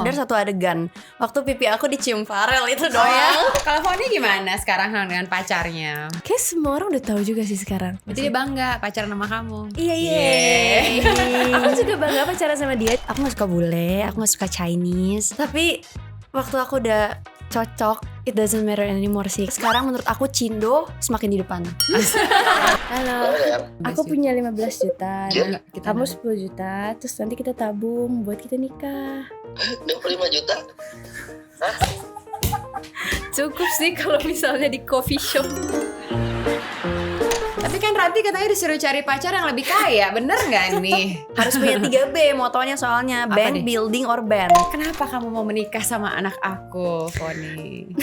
sadar satu adegan. Waktu pipi aku dicium Farel itu doang. Kalau Foni gimana sekarang dengan pacarnya? Kayak semua orang udah tahu juga sih sekarang. Berarti dia bangga pacaran sama kamu. Iya. Aku juga bangga pacaran sama dia. Aku gak suka bule, aku gak suka Chinese. Tapi waktu aku udah cocok, it doesn't matter anymore sih. Sekarang menurut aku Cindo semakin di depan. Halo, aku punya 15 juta. Kamu 10 juta. Terus nanti kita tabung buat kita nikah. 25 juta? Cukup sih kalau misalnya di coffee shop. Tapi kan Ranti katanya disuruh cari pacar yang lebih kaya, bener gak nih? Harus punya 3B motonya soalnya. Apa Bank, nih? building, or band. Kenapa kamu mau menikah sama anak aku, Foni?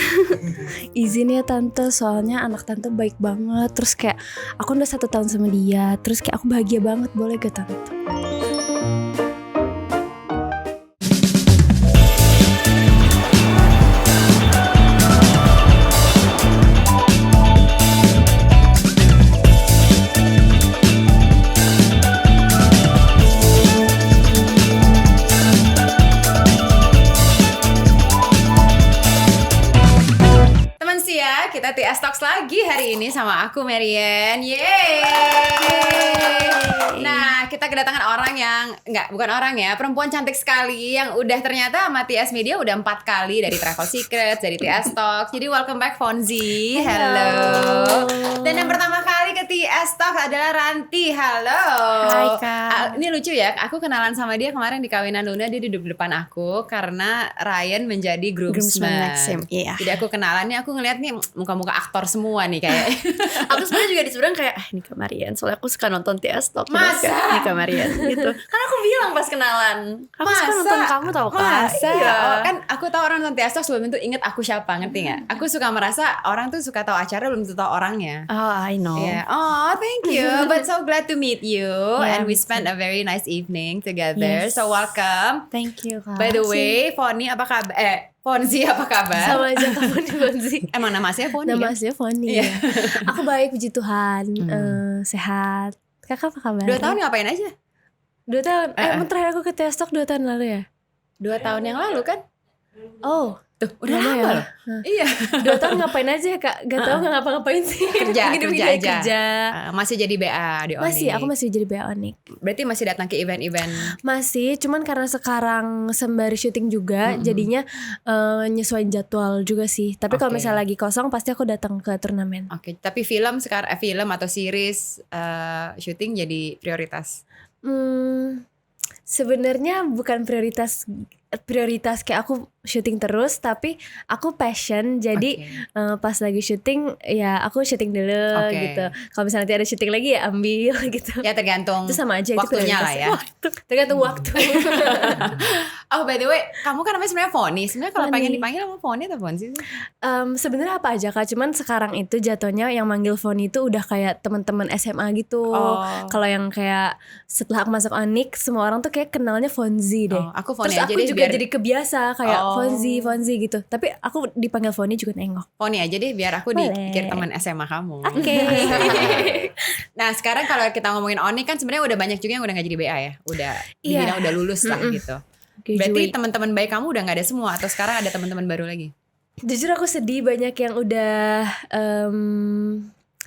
Izin ya tante, soalnya anak tante baik banget. Terus kayak aku udah 1 tahun sama dia. Terus kayak aku bahagia banget, boleh gak tante? Teman Sia, kita TS Talks lagi hari ini sama aku Marian. Yeay! Nah, kita kedatangan orang yang bukan orang ya, perempuan cantik sekali yang udah ternyata sama TS Media udah 4 kali dari Travel Secrets, dari TS Talks. Jadi welcome back Fonzi. Hello. Dan yang pertama kali ke TS Talks adalah Ranti. Halo. Hai, Kak. Ini lucu ya, aku kenalan sama dia kemarin di kawinan Luna, dia di depan aku karena Ryan menjadi groomsman. Maxim. Iya. Jadi aku kenalannya, aku ngeliat nih muka-muka aktor semua nih kayak. Aku sebenarnya juga di seberang kayak Nika Marian. Soalnya aku suka nonton TS Talk. Masa? Nika Marian gitu. Kan aku bilang pas kenalan, aku suka nonton kamu tau kan? Masa? Iya. Oh, kan aku tahu orang nonton TS Talk sebelum itu inget aku siapa, ngerti gak? Aku suka merasa orang tuh suka tahu acara belum tentu tahu orangnya. Oh, I know. Yeah. Oh, thank you. But so glad to meet you. Yeah, And we me spent a very nice evening together. Yes. So welcome. Thank you, Kak. By the way, Foni apa kabar? Fonzi apa kabar? Sama aja kamu di Fonzi. Emang nama aslinya Foni Nama kan? aslinya Foni. Iya. Ya. Aku baik, puji Tuhan. Sehat. Kakak apa kabar? 2 tahun ngapain aja? 2 tahun. Emang terakhir aku ke TS Talk 2 tahun lalu ya? 2 tahun yang lalu kan? Oh, Tuh, udah lama lama ya? loh. Iya. 2 tahun ngapain aja ya, Kak? Gak tau gak ngapa-ngapain sih. Kerja Gini-gini aja. kerja. Masih jadi BA di Onyx. Masih, aku masih jadi BA Onyx. Berarti masih datang ke event-event. Masih, cuman karena sekarang sembari syuting juga, jadinya nyesuaiin jadwal juga sih. Tapi kalau Oke. misalnya lagi kosong, pasti aku datang ke turnamen. Oke, tapi film sekarang film atau series syuting jadi prioritas. Sebenarnya bukan prioritas kayak aku syuting terus, tapi aku passion. Jadi pas lagi syuting ya aku syuting dulu Oke. gitu. Kalau misalnya nanti ada syuting lagi ya ambil gitu. Ya tergantung Itu sama aja, itu waktunya prioritas. lah ya. Tergantung waktu. Oh, by the way, kamu kan namanya sebenarnya Foni. Sebenarnya kalau Foni. pengen dipanggil sama Foni atau Fonzi sih? Sebenarnya apa aja Kak, cuman sekarang itu jatuhnya yang manggil Foni itu udah kayak teman-teman SMA gitu. Oh. Kalau yang kayak setelah aku masuk Onyx, semua orang tuh kayak kenalnya Fonzi deh. Oh, aku Foni Terus aja aku deh juga biar jadi kebiasa kayak Oh. Fonzi gitu. Tapi aku dipanggil Foni juga nengok. Foni aja deh biar aku Boleh. dikira teman SMA kamu. Oke. Nah, sekarang kalau kita ngomongin Onyx kan sebenarnya udah banyak juga yang udah gak jadi BA ya. Udah Iya. dibilang udah lulus lah gitu. Berarti Graduate. teman-teman baik kamu udah gak ada semua atau sekarang ada teman-teman baru lagi? Jujur aku sedih, banyak yang udah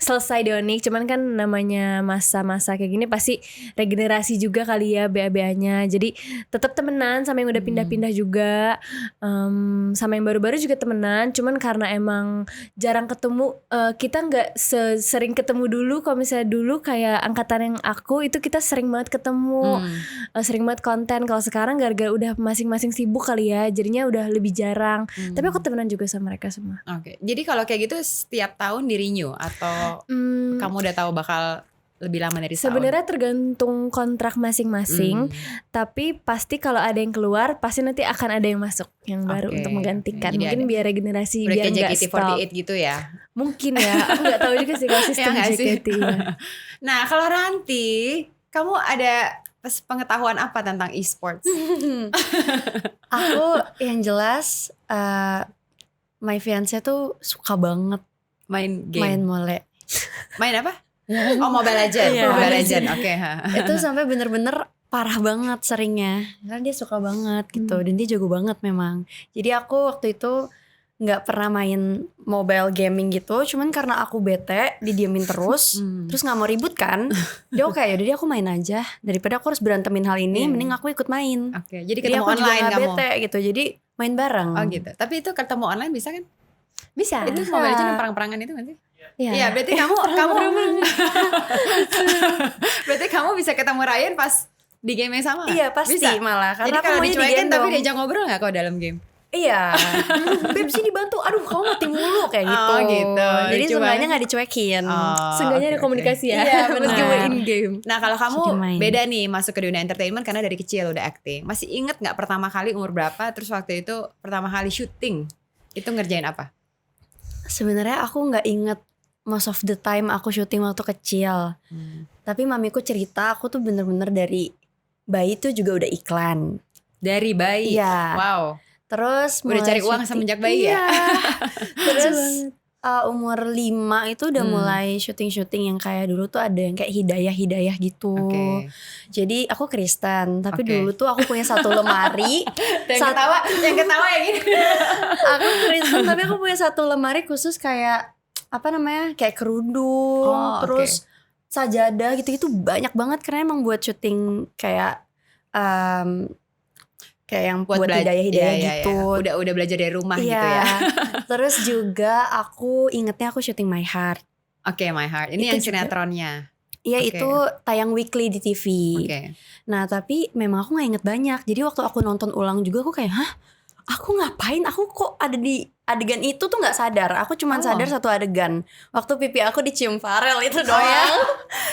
selesai di Onyx. Cuman kan namanya masa-masa kayak gini pasti regenerasi juga kali ya BA-BA-nya. Jadi tetap temenan sama yang udah pindah-pindah juga, sama yang baru-baru juga temenan. Cuman karena emang jarang ketemu, kita nggak sering ketemu dulu. Kalau misalnya dulu kayak angkatan yang aku itu kita sering banget ketemu, sering banget konten. Kalau sekarang gara-gara udah masing-masing sibuk kali ya, jadinya udah lebih jarang. Tapi aku temenan juga sama mereka semua. Oke. Jadi kalau kayak gitu setiap tahun di renew atau kamu udah tahu bakal lebih lama dari setahun? Sebenarnya tergantung kontrak masing-masing, tapi pasti kalau ada yang keluar pasti nanti akan ada yang masuk yang baru Oke. untuk menggantikan. Jadi Mungkin ada- biar regenerasi, Udah biar kayak nggak stop. JKT48 gitu ya? Mungkin ya, aku nggak tahu juga sih kalau sistem nggak sih? JKT. Ya. Nah, kalau Ranti, kamu ada pengetahuan apa tentang e-sports? Aku yang jelas my fiance tuh suka banget Main main game? mole. Main apa? Oh, Mobile Legends. Iya. Mobile Legends. Oke. Itu sampai bener-bener parah banget seringnya. Karena dia suka banget gitu dan dia jago banget memang. Jadi aku waktu itu nggak pernah main mobile gaming gitu, cuman karena aku bete didiemin terus terus nggak mau ribut kan, dia oke ya jadi aku main aja daripada aku harus berantemin hal ini, mending aku ikut main. Oke, jadi Jadi ketemu aku juga online nggak kamu. bete gitu, jadi main bareng. Oh gitu. Tapi itu ketemu online bisa kan? Bisa. Itu Mobile Legends yang perang-perangan itu kan sih? Iya. Iya, berarti kamu berarti kamu bisa ketemu Ryan pas di game yang sama? Iya pasti Bisa? malah karena Jadi aku kalau maunya dicuekin tapi digendong. diajak ngobrol gak kalau dalam game? Iya, Beb sini dibantu. Aduh, kamu mati mulu kayak gitu. Oh, gitu. Jadi Lucu sebenarnya banget. nggak dicuekin. Seenggaknya oke, ada oke. komunikasi ya. Iya, benar. Meskipun in game. Nah kalau kamu Jadi main. beda nih masuk ke dunia entertainment karena dari kecil udah acting. Masih inget gak pertama kali umur berapa? Terus waktu itu pertama kali syuting itu ngerjain apa? Sebenarnya aku nggak inget most of the time aku syuting waktu kecil. Tapi mamiku cerita aku tuh bener-bener dari bayi tuh juga udah iklan. Dari bayi? Iya. Wow. Terus Udah mulai cari uang syuting- semenjak bayi ya? Iya. Terus umur 5 itu udah mulai syuting-syuting yang kayak dulu tuh ada yang kayak hidayah-hidayah gitu. Oke. Jadi aku Kristen, tapi Oke. dulu tuh aku punya satu lemari. Yang ketawa yang ini. Aku Kristen tapi aku punya satu lemari khusus kayak apa namanya? Kayak kerudung, Oh, terus sajadah gitu-gitu banyak banget karena emang buat syuting kayak kayak yang buat hidayah-hidayah gitu. Iya. Udah belajar dari rumah Iya. gitu ya. Terus juga aku ingetnya aku syuting My Heart. Oke, My Heart. Ini Itu yang juga. sinetronnya. Iya Oke. itu tayang weekly di TV. Oke. Nah tapi memang aku gak inget banyak. Jadi waktu aku nonton ulang juga aku kayak hah? Aku ngapain? Aku kok ada di adegan itu tuh gak sadar. Aku cuma sadar satu adegan. Waktu pipi aku dicium Farel itu doang.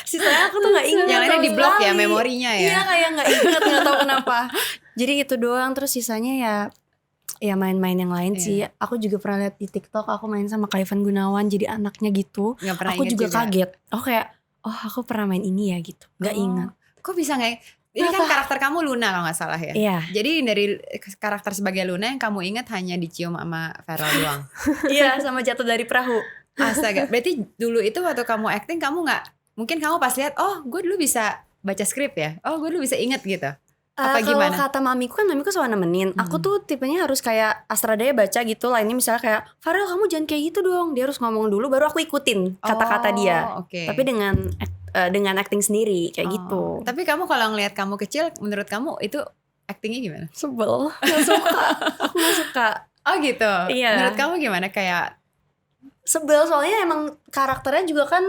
Sisanya aku tuh gak inget. Yang lainnya sama di blok ya sekali. memorinya ya. Iya kayak gak inget, gak tahu kenapa. Jadi itu doang. Terus sisanya ya main-main yang lain sih. Aku juga pernah lihat di TikTok aku main sama Kaivan Gunawan jadi anaknya gitu. Nggak pernah Aku inget juga kaget. Oh kayak aku pernah main ini ya gitu. Gak ingat. Kok bisa nggak? Ini kan karakter kamu Luna kalau nggak salah ya. Iya. Jadi dari karakter sebagai Luna yang kamu ingat hanya dicium sama Farel doang. Iya sama jatuh dari perahu. Astaga. Berarti dulu itu waktu kamu acting kamu nggak? Mungkin kamu pas lihat, oh gue dulu bisa baca skrip ya. Oh gue dulu bisa inget gitu. Apa Kalau gimana? kata mamiku kan mamiku selalu nemenin. Aku tuh tipenya harus kayak Astradaya baca gitu. Lainnya misalnya kayak Farel kamu jangan kayak gitu dong. Dia harus ngomong dulu baru aku ikutin kata-kata dia. Oke. Tapi dengan acting sendiri kayak gitu. Tapi kamu kalau ngelihat kamu kecil, menurut kamu itu actingnya gimana? Sebel. Gak suka. Aku gak suka. Oh gitu. Iya. Menurut kamu gimana? Kayak Sebel soalnya emang karakternya juga kan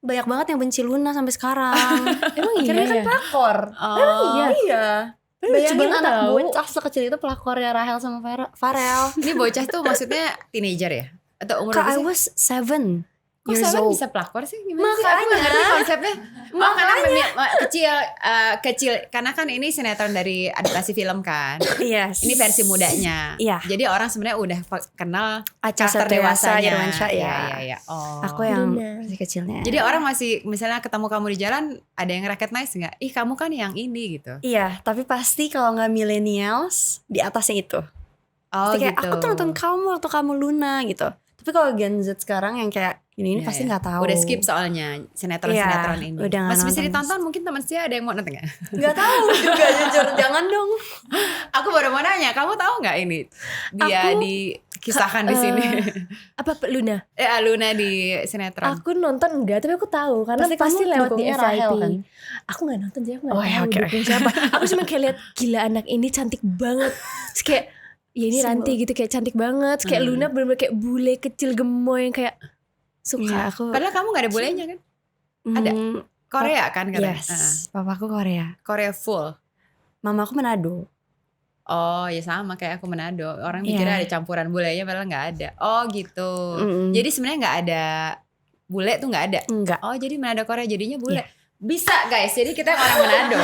banyak banget yang benci Luna sampai sekarang. Emang iya Karena kan ya? pelakor. Emang iya? Iya. Lucu Bayangin banget anak tau. bocah sekecil itu pelakornya Rahel sama Farel. ini bocah tuh maksudnya teenager ya? Atau umur Kak, berapa I sih? was 7 Kok years Seven old. bisa pelakor sih? Gimana sih? Aku Makanya. nggak ngerti konsepnya. Oh karena kecil karena kan ini sinetron dari adaptasi film kan. Yes. Ini versi mudanya. Iya. Jadi orang sebenarnya udah kenal Aca karakter Septriasa, dewasanya. Irwansyah ya. Iya. Oh. Aku yang Benar. versi kecilnya. Jadi orang masih misalnya ketemu kamu di jalan ada yang recognize nggak? Ih kamu kan yang ini gitu. Iya, tapi pasti kalau nggak millennials di atasnya itu. Oh Pasti kayak gitu. aku tuh nonton kamu waktu kamu Luna gitu. Tapi kalau Gen Z sekarang yang kayak ini Iya, pasti iya. nggak tahu. Udah skip soalnya sinetron-sinetron Iya, ini. udah nggak Masih bisa nonton. ditonton mungkin teman saya ada yang mau nonton nggak? Nggak tahu juga jujur, jangan dong. Aku baru mau nanya, kamu tahu nggak ini dia Aku- dikisahkan di sini? Apa Luna? Luna di sinetron. Aku nonton enggak, tapi aku tahu karena Pasti pasti, kamu lewat di dukungnya FYP. Rahel, kan? Aku nggak nonton jadi aku nggak Oh, ya, tahu oke, dukung siapa. Aku cuma kayak lihat gila anak ini cantik banget. Terus kayak ya ini Sebel. Ranti gitu kayak cantik banget. Terus kayak Luna bener-bener kayak bule kecil gemoy yang kayak suka. Iya, aku Padahal kamu gak ada bolehnya kan? ada. Korea kan katanya. Yes, papaku Korea. Korea full. Mamaku Manado. Oh ya sama kayak aku Manado. Orang Iya. mikirnya ada campuran bulenya padahal nggak ada. Oh gitu. Mm-mm. Jadi sebenarnya nggak ada bule tuh nggak ada. Enggak. Oh jadi Manado Korea jadinya bule. Iya. Bisa guys. Jadi kita yang orang Manado.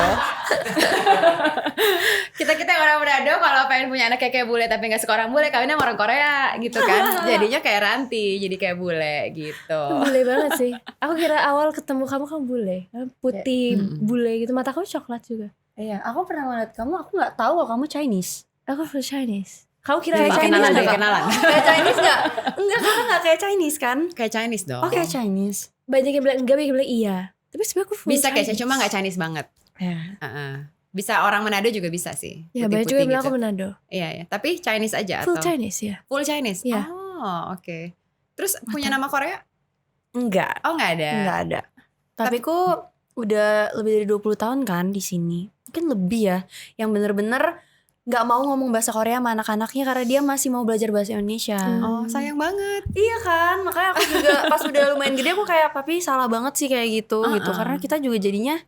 kita yang orang Manado kalau pengen punya anak kayak bule tapi nggak suka orang bule kawinnya sama orang Korea gitu kan. Jadinya kayak Ranti jadi kayak bule gitu. Bule banget sih. Aku kira awal ketemu kamu bule. Putih Mm-mm. bule gitu. Mata kamu coklat juga. Iya, aku pernah ngeliat kamu, aku nggak tahu kalau kamu Chinese. Aku full Chinese. Kamu kira Dari aku kenalan Chinese dari nggak? kenalan. Kayak Chinese nggak? Enggak, karena nggak kayak Chinese kan? Kayak Chinese dong. Oh, kayak Chinese. Banyak yang bilang enggak, banyak yang bilang iya. Tapi sebenarnya aku full Bisa kayak Chinese. cuma nggak Chinese banget. Ya. Heeh. Bisa orang Manado juga bisa sih. Ya banyak juga Putih-putih bilang gitu. aku Manado. Iya ya. Tapi Chinese aja Full atau Chinese ya. full Chinese? Iya. Oh oke. Terus punya nama Korea? Enggak, Oh nggak ada. enggak ada. Tapi ku udah lebih dari 20 tahun kan di sini. Mungkin lebih ya. Yang bener-bener nggak mau ngomong bahasa Korea sama anak-anaknya karena dia masih mau belajar bahasa Indonesia. Oh sayang banget. Iya kan, makanya aku juga pas udah lumayan gede aku kayak papi salah banget sih kayak gitu gitu. Karena kita juga jadinya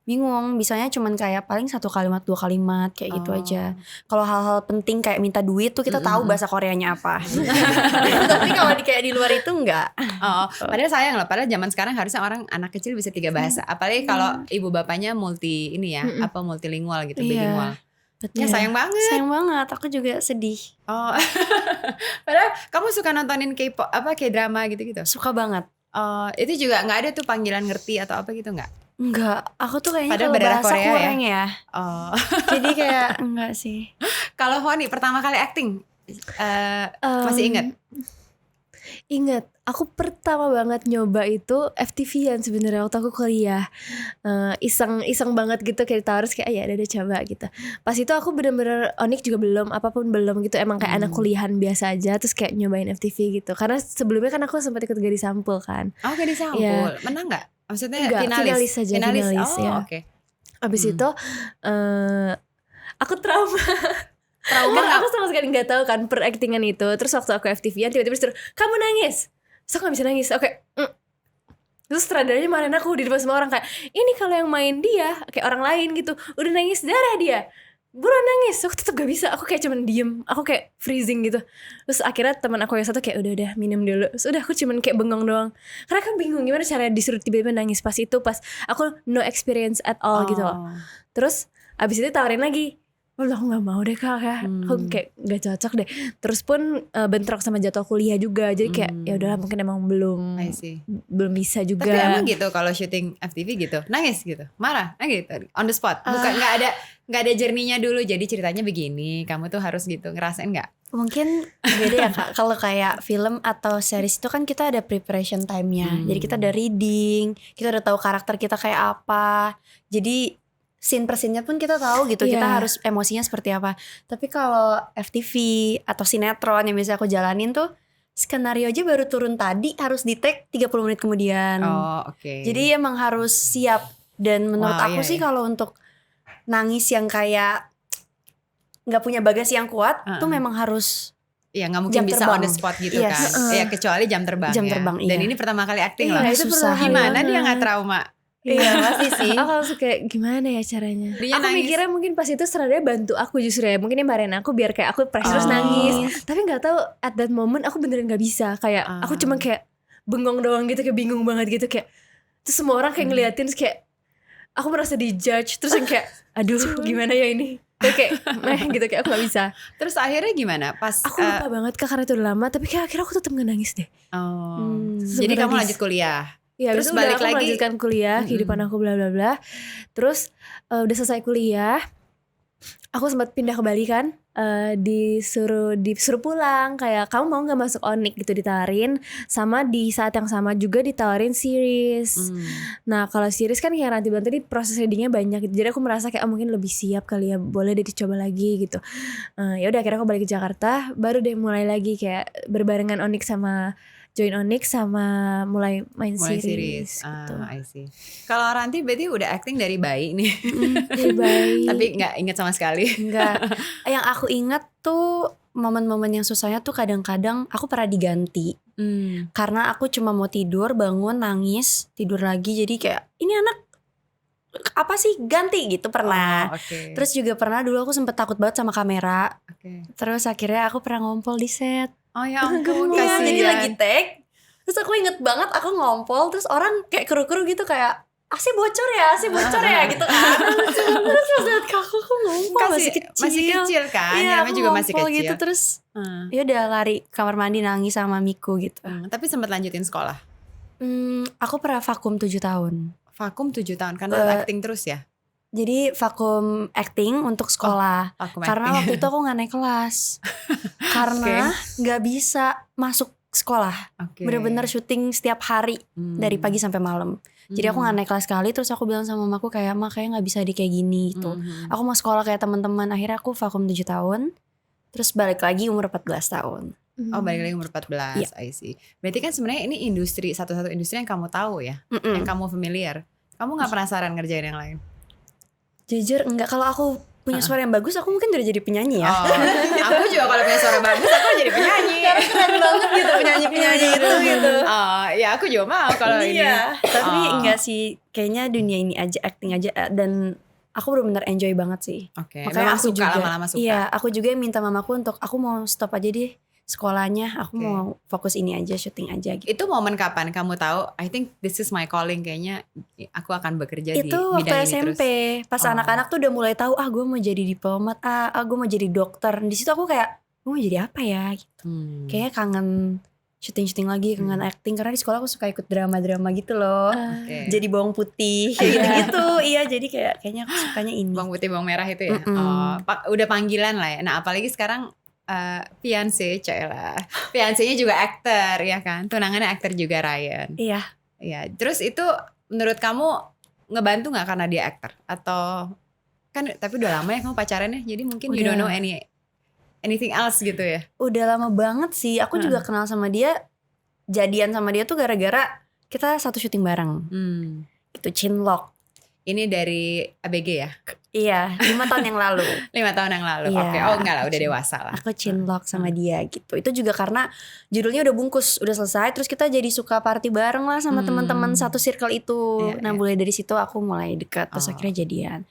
bingung, bisanya cuman kayak paling 1 kalimat 2 kalimat kayak gitu aja. Kalau hal-hal penting kayak minta duit tuh kita tahu bahasa Koreanya apa. Tapi kalau kayak di luar itu enggak. Oh, padahal sayang loh. Padahal zaman sekarang harusnya orang anak kecil bisa 3 bahasa. Apalagi kalau ibu bapaknya multi ini ya, apa multilingual gitu, Iya. bilingual. Ya Betul. sayang banget. Sayang banget, aku juga sedih. Oh, padahal kamu suka nontonin K-pop apa K-drama gitu-gitu? Suka banget. Oh, itu juga nggak ada tuh panggilan ngerti atau apa gitu nggak? Enggak, aku tuh kayaknya Padahal kalau berdarah bahasa Korea ya? kurang ya. Oh, Jadi kayak enggak sih. kalau Foni pertama kali acting masih ingat? Ingat, aku pertama banget nyoba itu FTV-an sebenarnya waktu aku kuliah. Iseng banget gitu kayak ditawarin kayak ya udah coba gitu. Pas itu aku bener-bener Onik juga belum, apapun belum gitu. Emang kayak anak kuliahan biasa aja, terus kayak nyobain FTV gitu. Karena sebelumnya kan aku sempat ikut Gadis Sampul kan. Oh, gak disampul. Iya. Menang nggak? Maksudnya Enggak, finalis saja, finalis, oh, ya. oke. Abis itu aku trauma. Kan aku sama sekali nggak tahu kan per actingan itu. Terus waktu aku FTV-an tiba-tiba disuruh kamu nangis. Terus aku nggak bisa nangis. Oke. Terus sutradaranya marahin aku di depan semua orang kayak ini kalau yang main dia kayak orang lain gitu udah nangis darah dia. Buruan nangis. Aku tetap gak bisa. Aku kayak cuman diem. Aku kayak freezing gitu. Terus akhirnya teman aku yang satu kayak udah minum dulu. Terus udah aku cuman kayak bengong doang. Karena kan bingung gimana caranya disuruh tiba-tiba nangis pas itu. Pas aku no experience at all gitu loh. Terus abis itu tawarin lagi. Oh aku gak mau deh kak ya. Aku kayak gak cocok deh. Terus pun bentrok sama jadwal kuliah juga. Jadi kayak ya udahlah mungkin emang belum I see. belum bisa juga. Tapi emang gitu kalau syuting FTV gitu nangis gitu marah gitu on the spot bukan nggak ada journey-nya dulu jadi ceritanya begini kamu tuh harus gitu ngerasain nggak? Mungkin beda ya kak. Kalau kayak film atau series itu kan kita ada preparation time-nya. Jadi kita ada reading, kita udah tahu karakter kita kayak apa. Jadi scene per scene-nya pun kita tahu gitu. Kita harus emosinya seperti apa. Tapi kalau FTV atau sinetron yang biasa aku jalanin tuh skenario aja baru turun tadi harus di-take 30 menit kemudian. Oh oke. Jadi emang harus siap. Dan menurut Wow, aku iya, sih kalau untuk nangis yang kayak nggak punya bagasi yang kuat tuh memang harus ya nggak mungkin jam bisa terbang. on the spot gitu Yes. kan. Ya kecuali jam terbang Jam ya. terbang, Dan iya. ini pertama kali acting Iya, loh. itu susah. Gimana dia banget. nggak trauma? Iya pasti sih. Aku langsung kayak gimana ya caranya. Dia Aku nangis. mikirnya mungkin pas itu sutradaranya bantu aku justru ya. Mungkin dia marahin aku biar kayak aku pressure terus nangis. Tapi gak tahu at that moment aku beneran gak bisa. Kayak aku cuman kayak bengong doang gitu. Kayak bingung banget gitu. Kayak terus semua orang kayak ngeliatin terus kayak aku merasa dijudge. Terus yang kayak aduh gimana ya ini. Kayak gitu kayak aku gak bisa. Terus akhirnya gimana? Pas Aku lupa banget kak karena itu udah lama. Tapi kayak akhirnya aku tetap gak nangis deh. jadi kamu Sempet lanjut kuliah. Ya, Terus terus balik udah aku lagi. melanjutkan kuliah, kehidupan aku bla bla bla. Terus udah selesai kuliah, aku sempat pindah ke Bali kan, disuruh pulang kayak kamu mau nggak masuk Onik gitu ditawarin, sama di saat yang sama juga ditawarin series. Nah kalau series kan kayak Ranti bilang tadi proses readingnya banyak gitu, jadi aku merasa kayak mungkin lebih siap kali ya, boleh deh dicoba lagi gitu. Ya udah akhirnya aku balik ke Jakarta, baru deh mulai lagi kayak berbarengan Onik sama join Onyx sama mulai main series gitu. I see. Kalau Ranti berarti udah acting dari bayi nih. Dari bayi. Tapi nggak inget sama sekali. Enggak. Yang aku ingat tuh momen-momen yang susahnya tuh kadang-kadang aku pernah diganti. Karena aku cuma mau tidur, bangun, nangis, tidur lagi. Jadi kayak ini anak apa sih ganti gitu pernah. Okay. Terus juga pernah dulu aku sempet takut banget sama kamera. Terus akhirnya aku pernah ngompol di set. Oh ya ampun, Iya, kasihan. jadi lagi take. Terus aku inget banget aku ngompol, terus orang kayak kru-kru gitu kayak AC bocor ya gitu kan. Terus pas liat aku ngompol masih kecil kan. Iya, Namanya aku juga masih ngompol kecil. gitu terus ya udah lari kamar mandi nangis sama Miku gitu. Tapi sempat lanjutin sekolah. Aku pernah vakum 7 tahun. Vakum 7 tahun karena acting terus ya. Jadi vakum acting untuk sekolah. Vakum Karena acting. waktu itu aku gak naik kelas. Karena gak bisa masuk sekolah. Oke. Bener-bener syuting setiap hari dari pagi sampai malam. Jadi aku gak naik kelas sekali, terus aku bilang sama mamaku kayak, "Ma, kayak gak bisa di kayak gini gitu. Aku mau sekolah kayak teman-teman." Akhirnya aku vakum 7 tahun. Terus balik lagi umur 14 tahun. Oh, balik lagi umur 14. Iya. I see. Berarti kan sebenarnya ini industri satu-satu industri yang kamu tahu ya, yang kamu familiar. Kamu nggak penasaran ngerjain yang lain? Jujur enggak, kalau aku punya suara yang bagus aku mungkin udah jadi penyanyi ya. Oh, aku juga kalau punya suara bagus aku jadi penyanyi. Keren banget gitu penyanyi-penyanyi itu gitu. Oh, ya aku juga mau kalau ini. Iya, tapi enggak sih, kayaknya dunia ini aja, acting aja, dan aku benar-benar enjoy banget sih. Oke. Makanya Memang aku suka, juga, lama-lama suka. iya, aku juga minta mamaku untuk aku mau stop aja deh sekolahnya, aku mau fokus ini aja, syuting aja gitu. Itu momen kapan kamu tahu I think this is my calling, kayaknya aku akan bekerja di Itu waktu bidang ini SMP, terus. pas anak-anak tuh udah mulai tahu, gue mau jadi diplomat, gue mau jadi dokter. Di situ aku kayak, gue mau jadi apa ya gitu. Kayaknya kangen syuting-syuting lagi, kangen acting, karena di sekolah aku suka ikut drama-drama gitu loh. Oke. Jadi bawang putih kayak gitu-gitu. Iya, jadi kayaknya aku sukanya ini. Bawang putih bawang merah itu ya. Oh, udah panggilan lah ya. Nah, apalagi sekarang fiance, Cela. Fiancenya juga aktor ya kan. Tunangannya aktor juga, Ryan. Iya. Iya. Terus itu menurut kamu ngebantu nggak karena dia aktor? Atau kan tapi udah lama ya kamu pacarannya, jadi mungkin you don't know anything else gitu ya? Udah lama banget sih. Aku juga kenal sama dia, jadian sama dia tuh gara-gara kita satu syuting bareng. Itu Chinlock. Ini dari ABG ya? Iya, 5 tahun yang lalu. 5 tahun yang lalu. Iya. Oke. Oh enggak lah, udah dewasa lah. Aku Chinlock sama dia gitu. Itu juga karena judulnya udah bungkus, udah selesai. Terus kita jadi suka party bareng lah sama teman-teman satu circle itu. Iya, nah, mulai dari situ aku mulai dekat. Terus akhirnya jadian.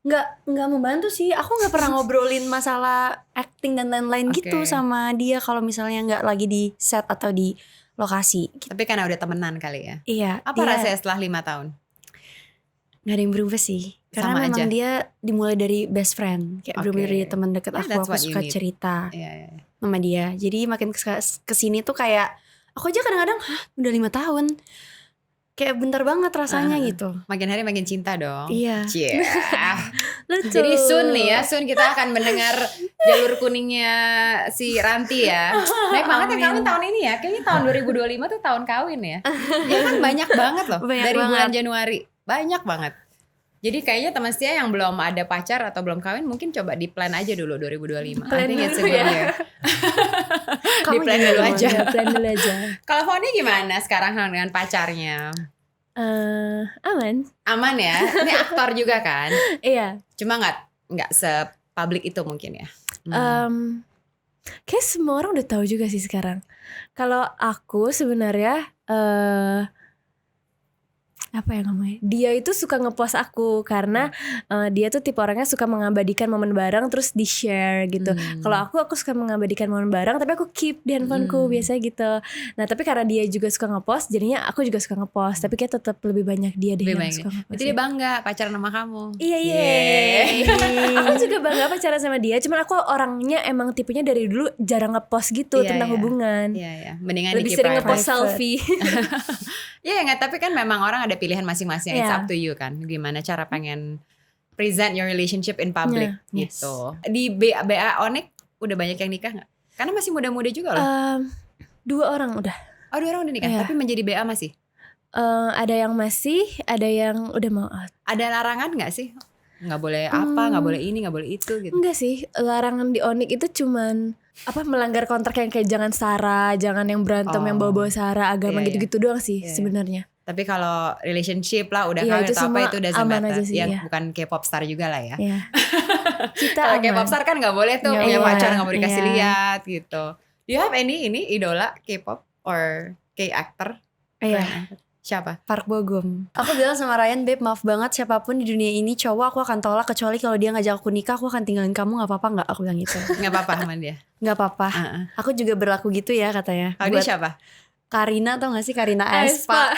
Nggak membantu sih. Aku nggak pernah ngobrolin masalah acting dan lain-lain gitu sama dia. Kalau misalnya nggak lagi di set atau di lokasi. Gitu. Tapi karena udah temenan kali ya? Iya. Apa rasanya setelah 5 tahun? Gak ada yang berubah sih. Karena Sama memang aja. dia dimulai dari best friend. Kayak bener-bener dia teman deket Yeah, aku. that's Aku what you suka need. cerita Iya. sama dia. Jadi makin kesini tuh kayak, aku aja kadang-kadang, udah 5 tahun. Kayak bentar banget rasanya gitu. Makin hari makin cinta dong. Iya. Cie. Lucu. Jadi soon nih ya, soon kita akan mendengar jalur kuningnya si Ranti ya. Baik banget ya kawin tahun ini ya. Kayaknya tahun 2025 tuh tahun kawin ya. Ya kan banyak banget loh. Banyak dari banget. bulan Januari. Banyak banget. Jadi kayaknya teman setia yang belum ada pacar atau belum kawin mungkin coba di plan aja dulu 2025. I think it's a good year. Di plan dulu aja. Plan dulu aja. Kalau Foni gimana sekarang dengan pacarnya? Aman. Aman ya? Ini aktor juga kan? Iya. Cuma nggak se-public itu mungkin ya? Kayak semua orang udah tahu juga sih sekarang. Kalau aku sebenarnya apa ya namanya? Dia itu suka ngepost aku karena dia tuh tipe orangnya suka mengabadikan momen bareng terus di share gitu. Kalau aku suka mengabadikan momen bareng tapi aku keep di handphoneku biasanya gitu. Nah tapi karena dia juga suka ngepost, jadinya aku juga suka ngepost. Tapi kayak tetap lebih banyak dia deh yang suka ngepost. Jadi dia bangga pacaran sama kamu. Iya. Aku juga bangga pacaran sama dia. Cuman aku orangnya emang tipenya dari dulu jarang ngepost gitu tentang hubungan. Iya. Mendingan lebih di-keep sering private. ngepost selfie. Iya nggak, tapi kan memang orang ada pilihan masing-masing. It's Yeah. up to you kan. Gimana cara pengen present your relationship in public gitu. Di BA Onyx udah banyak yang nikah nggak? Karena masih muda-muda juga loh. 2 orang udah. Oh 2 orang udah nikah, Iya. tapi menjadi BA masih? Ada yang masih, ada yang udah mau out. Ada larangan nggak sih? Nggak boleh apa, nggak boleh ini, nggak boleh itu gitu. Enggak sih, larangan di Onyx itu cuman melanggar kontrak yang kayak jangan sara, jangan yang berantem yang bawa-bawa sara, agama gitu-gitu doang sih sebenarnya. Tapi kalau relationship lah udah Iya, kawin itu atau apa semua itu udah aman matter. aja sih, Ya iya. bukan K-pop star juga lah ya. Iya. Kita Kalau aman. K-pop star kan nggak boleh tuh Nggak punya boleh. pacar, nggak boleh dikasih Iya. lihat gitu. Do you have any idola K-pop or K-actor? Iya. Siapa? Park Bogum. Aku bilang sama Ryan, babe, maaf banget siapapun di dunia ini cowok aku akan tolak, kecuali kalau dia ngajak aku nikah, aku akan tinggalin kamu, nggak apa-apa nggak? Aku bilang gitu. Nggak apa-apa sama dia. Nggak apa-apa. Aku juga berlaku gitu ya katanya. Kalau dia siapa? Karina, tau gak sih Karina Aespa?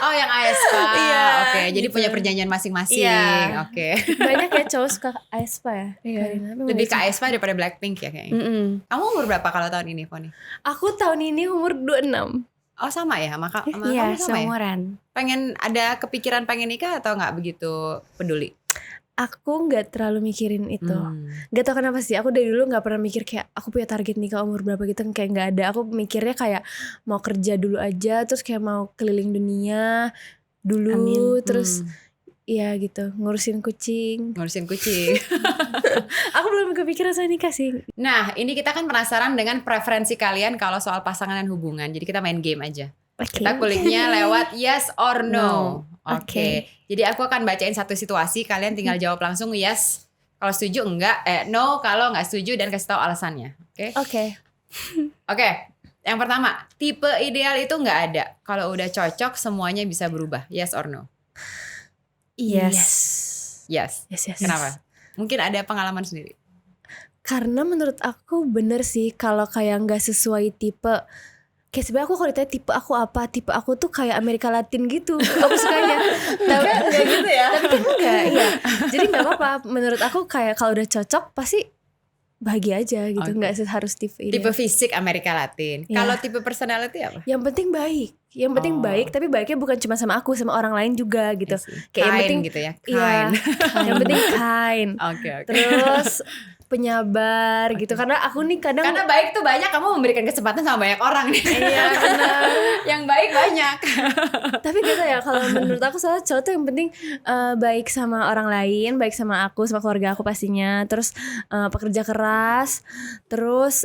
Oh yang Aespa. Iya, Oke, jadi gitu. punya perjanjian masing-masing. Iya. Oke. Banyak ya cowok suka Aespa ya. Iya. Karina. Tapi Lebih ke nggak sih. Aespa daripada Blackpink ya kayaknya. Kamu umur berapa kalau tahun ini, Foni? Aku tahun ini umur 26. Oh sama ya, sama Iya, kamu sama ya? seumuran. Pengen ada kepikiran pengen nikah atau nggak begitu peduli? Aku nggak terlalu mikirin itu. Gak tau kenapa sih. Aku dari dulu nggak pernah mikir kayak aku punya target nikah umur berapa gitu. Kayak nggak ada. Aku mikirnya kayak mau kerja dulu aja. Terus kayak mau keliling dunia dulu. Amin. Terus ya gitu. Ngurusin kucing. Aku belum kepikiran soal nikah sih. Nah, ini kita kan penasaran dengan preferensi kalian kalau soal pasangan dan hubungan. Jadi kita main game aja. Kita kuliknya lewat yes or no. Oke. Jadi aku akan bacain satu situasi, kalian tinggal jawab langsung yes kalau setuju, enggak, no kalau nggak setuju, dan kasih tahu alasannya. Oke. Yang pertama, tipe ideal itu nggak ada. Kalau udah cocok semuanya bisa berubah. Yes or no? Yes. Kenapa? Mungkin ada pengalaman sendiri. Karena menurut aku bener sih kalau kayak nggak sesuai tipe. Kayak sebenarnya aku kalau ditanya tipe aku apa, tipe aku tuh kayak Amerika Latin gitu. Aku sukanya. Tapi enggak gitu ya. Tapi kan enggak, iya. Jadi enggak apa-apa. Menurut aku kayak kalau udah cocok pasti bahagia aja gitu. Enggak harus tipe ini. Tipe fisik Amerika Latin. Kalau tipe personality apa? Yang penting baik. Yang penting baik, tapi baiknya bukan cuma sama aku, sama orang lain juga gitu. Kayak yang penting gitu ya. Iya. Yang penting kind. Oke. Terus penyabar gitu, karena aku nih kadang karena baik tuh banyak, kamu memberikan kesempatan sama banyak orang nih. Iya benar. Yang baik banyak. Tapi gitu ya, kalau menurut aku soalnya cowok tuh yang penting baik sama orang lain, baik sama aku, sama keluarga aku pastinya. Terus pekerja keras, terus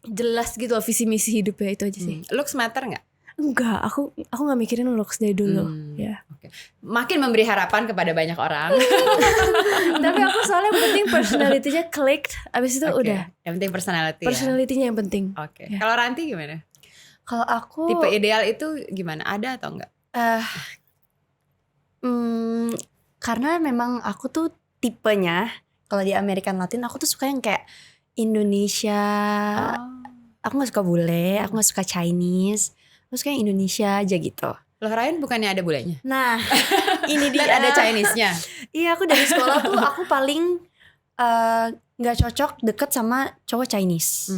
jelas gitu loh visi misi hidupnya, itu aja sih. Looks matter nggak? Enggak, aku nggak mikirin looks dari dulu. Ya. Makin memberi harapan kepada banyak orang. Tapi aku soalnya yang penting personality-nya clicked, abis itu udah. Yang penting personality. Personality-nya yang penting. Ya. Kalau Ranti gimana? Kalau aku tipe ideal itu gimana? Ada atau enggak? Karena memang aku tuh tipenya kalau di American Latin aku tuh suka yang kayak Indonesia. Aku nggak suka bule, aku nggak suka Chinese. Terus kayak Indonesia aja gitu. Loh, Ryan bukannya ada bulenya? Nah, ini dia. Dan ada Chinese-nya. Iya, aku dari sekolah tuh aku paling gak cocok deket sama cowok Chinese.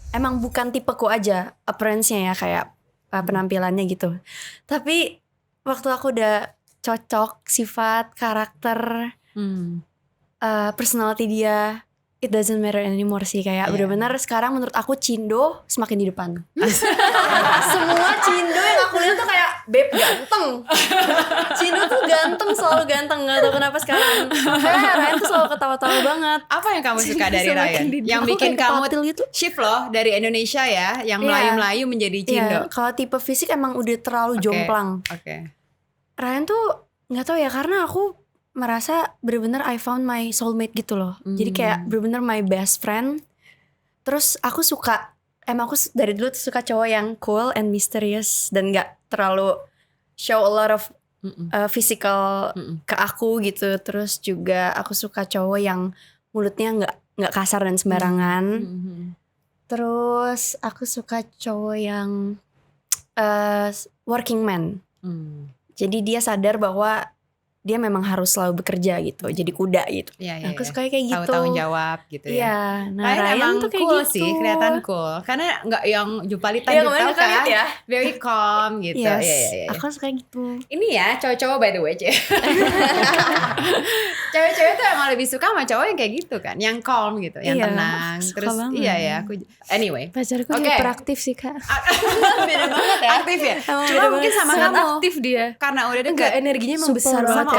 Emang bukan tipeku aja, appearance-nya ya, kayak penampilannya gitu. Tapi waktu aku udah cocok sifat, karakter, personality dia, it doesn't matter anymore sih. Kayak benar-benar sekarang menurut aku Cindo semakin di depan. Semua Cindo yang aku lihat tuh kayak babe ganteng. Cindo tuh ganteng, selalu ganteng. Gak tau kenapa sekarang. Kayak Ryan tuh selalu ketawa-tawa banget. Apa yang kamu suka dari Ryan? Yang bikin kamu gitu? Shift loh dari Indonesia ya, yang Melayu-Melayu menjadi Cindo. Kalau tipe fisik emang udah terlalu jomplang. Ryan tuh gak tahu ya, karena aku merasa bener-bener I found my soulmate gitu loh. Jadi kayak bener-bener my best friend. Terus aku suka, emang aku dari dulu tuh suka cowok yang cool and mysterious dan gak terlalu show a lot of physical ke aku gitu. Terus juga aku suka cowok yang mulutnya gak kasar dan sembarangan. Terus aku suka cowok yang working man. Jadi dia sadar bahwa dia memang harus selalu bekerja gitu, jadi kuda gitu. Aku suka kayak gitu. Tahu tanggung jawab gitu ya. Nah, Ryan tuh kayak cool gitu. Sih, kelihatan cool. Karena nggak yang jumpalitan gitu kan. Ya. Very calm gitu. Yes, aku suka gitu. Ini ya cowok-cowok by the way, cewek-cewek tuh emang lebih suka sama cowok yang kayak gitu kan, yang calm gitu, yang tenang. Terus aku anyway. Pacarku hiperaktif sih Kak. Beda banget ya. Aktif ya. Cuma mungkin sama kamu. Aktif dia. Karena udah dekat. Enggak, energinya emang besar banget.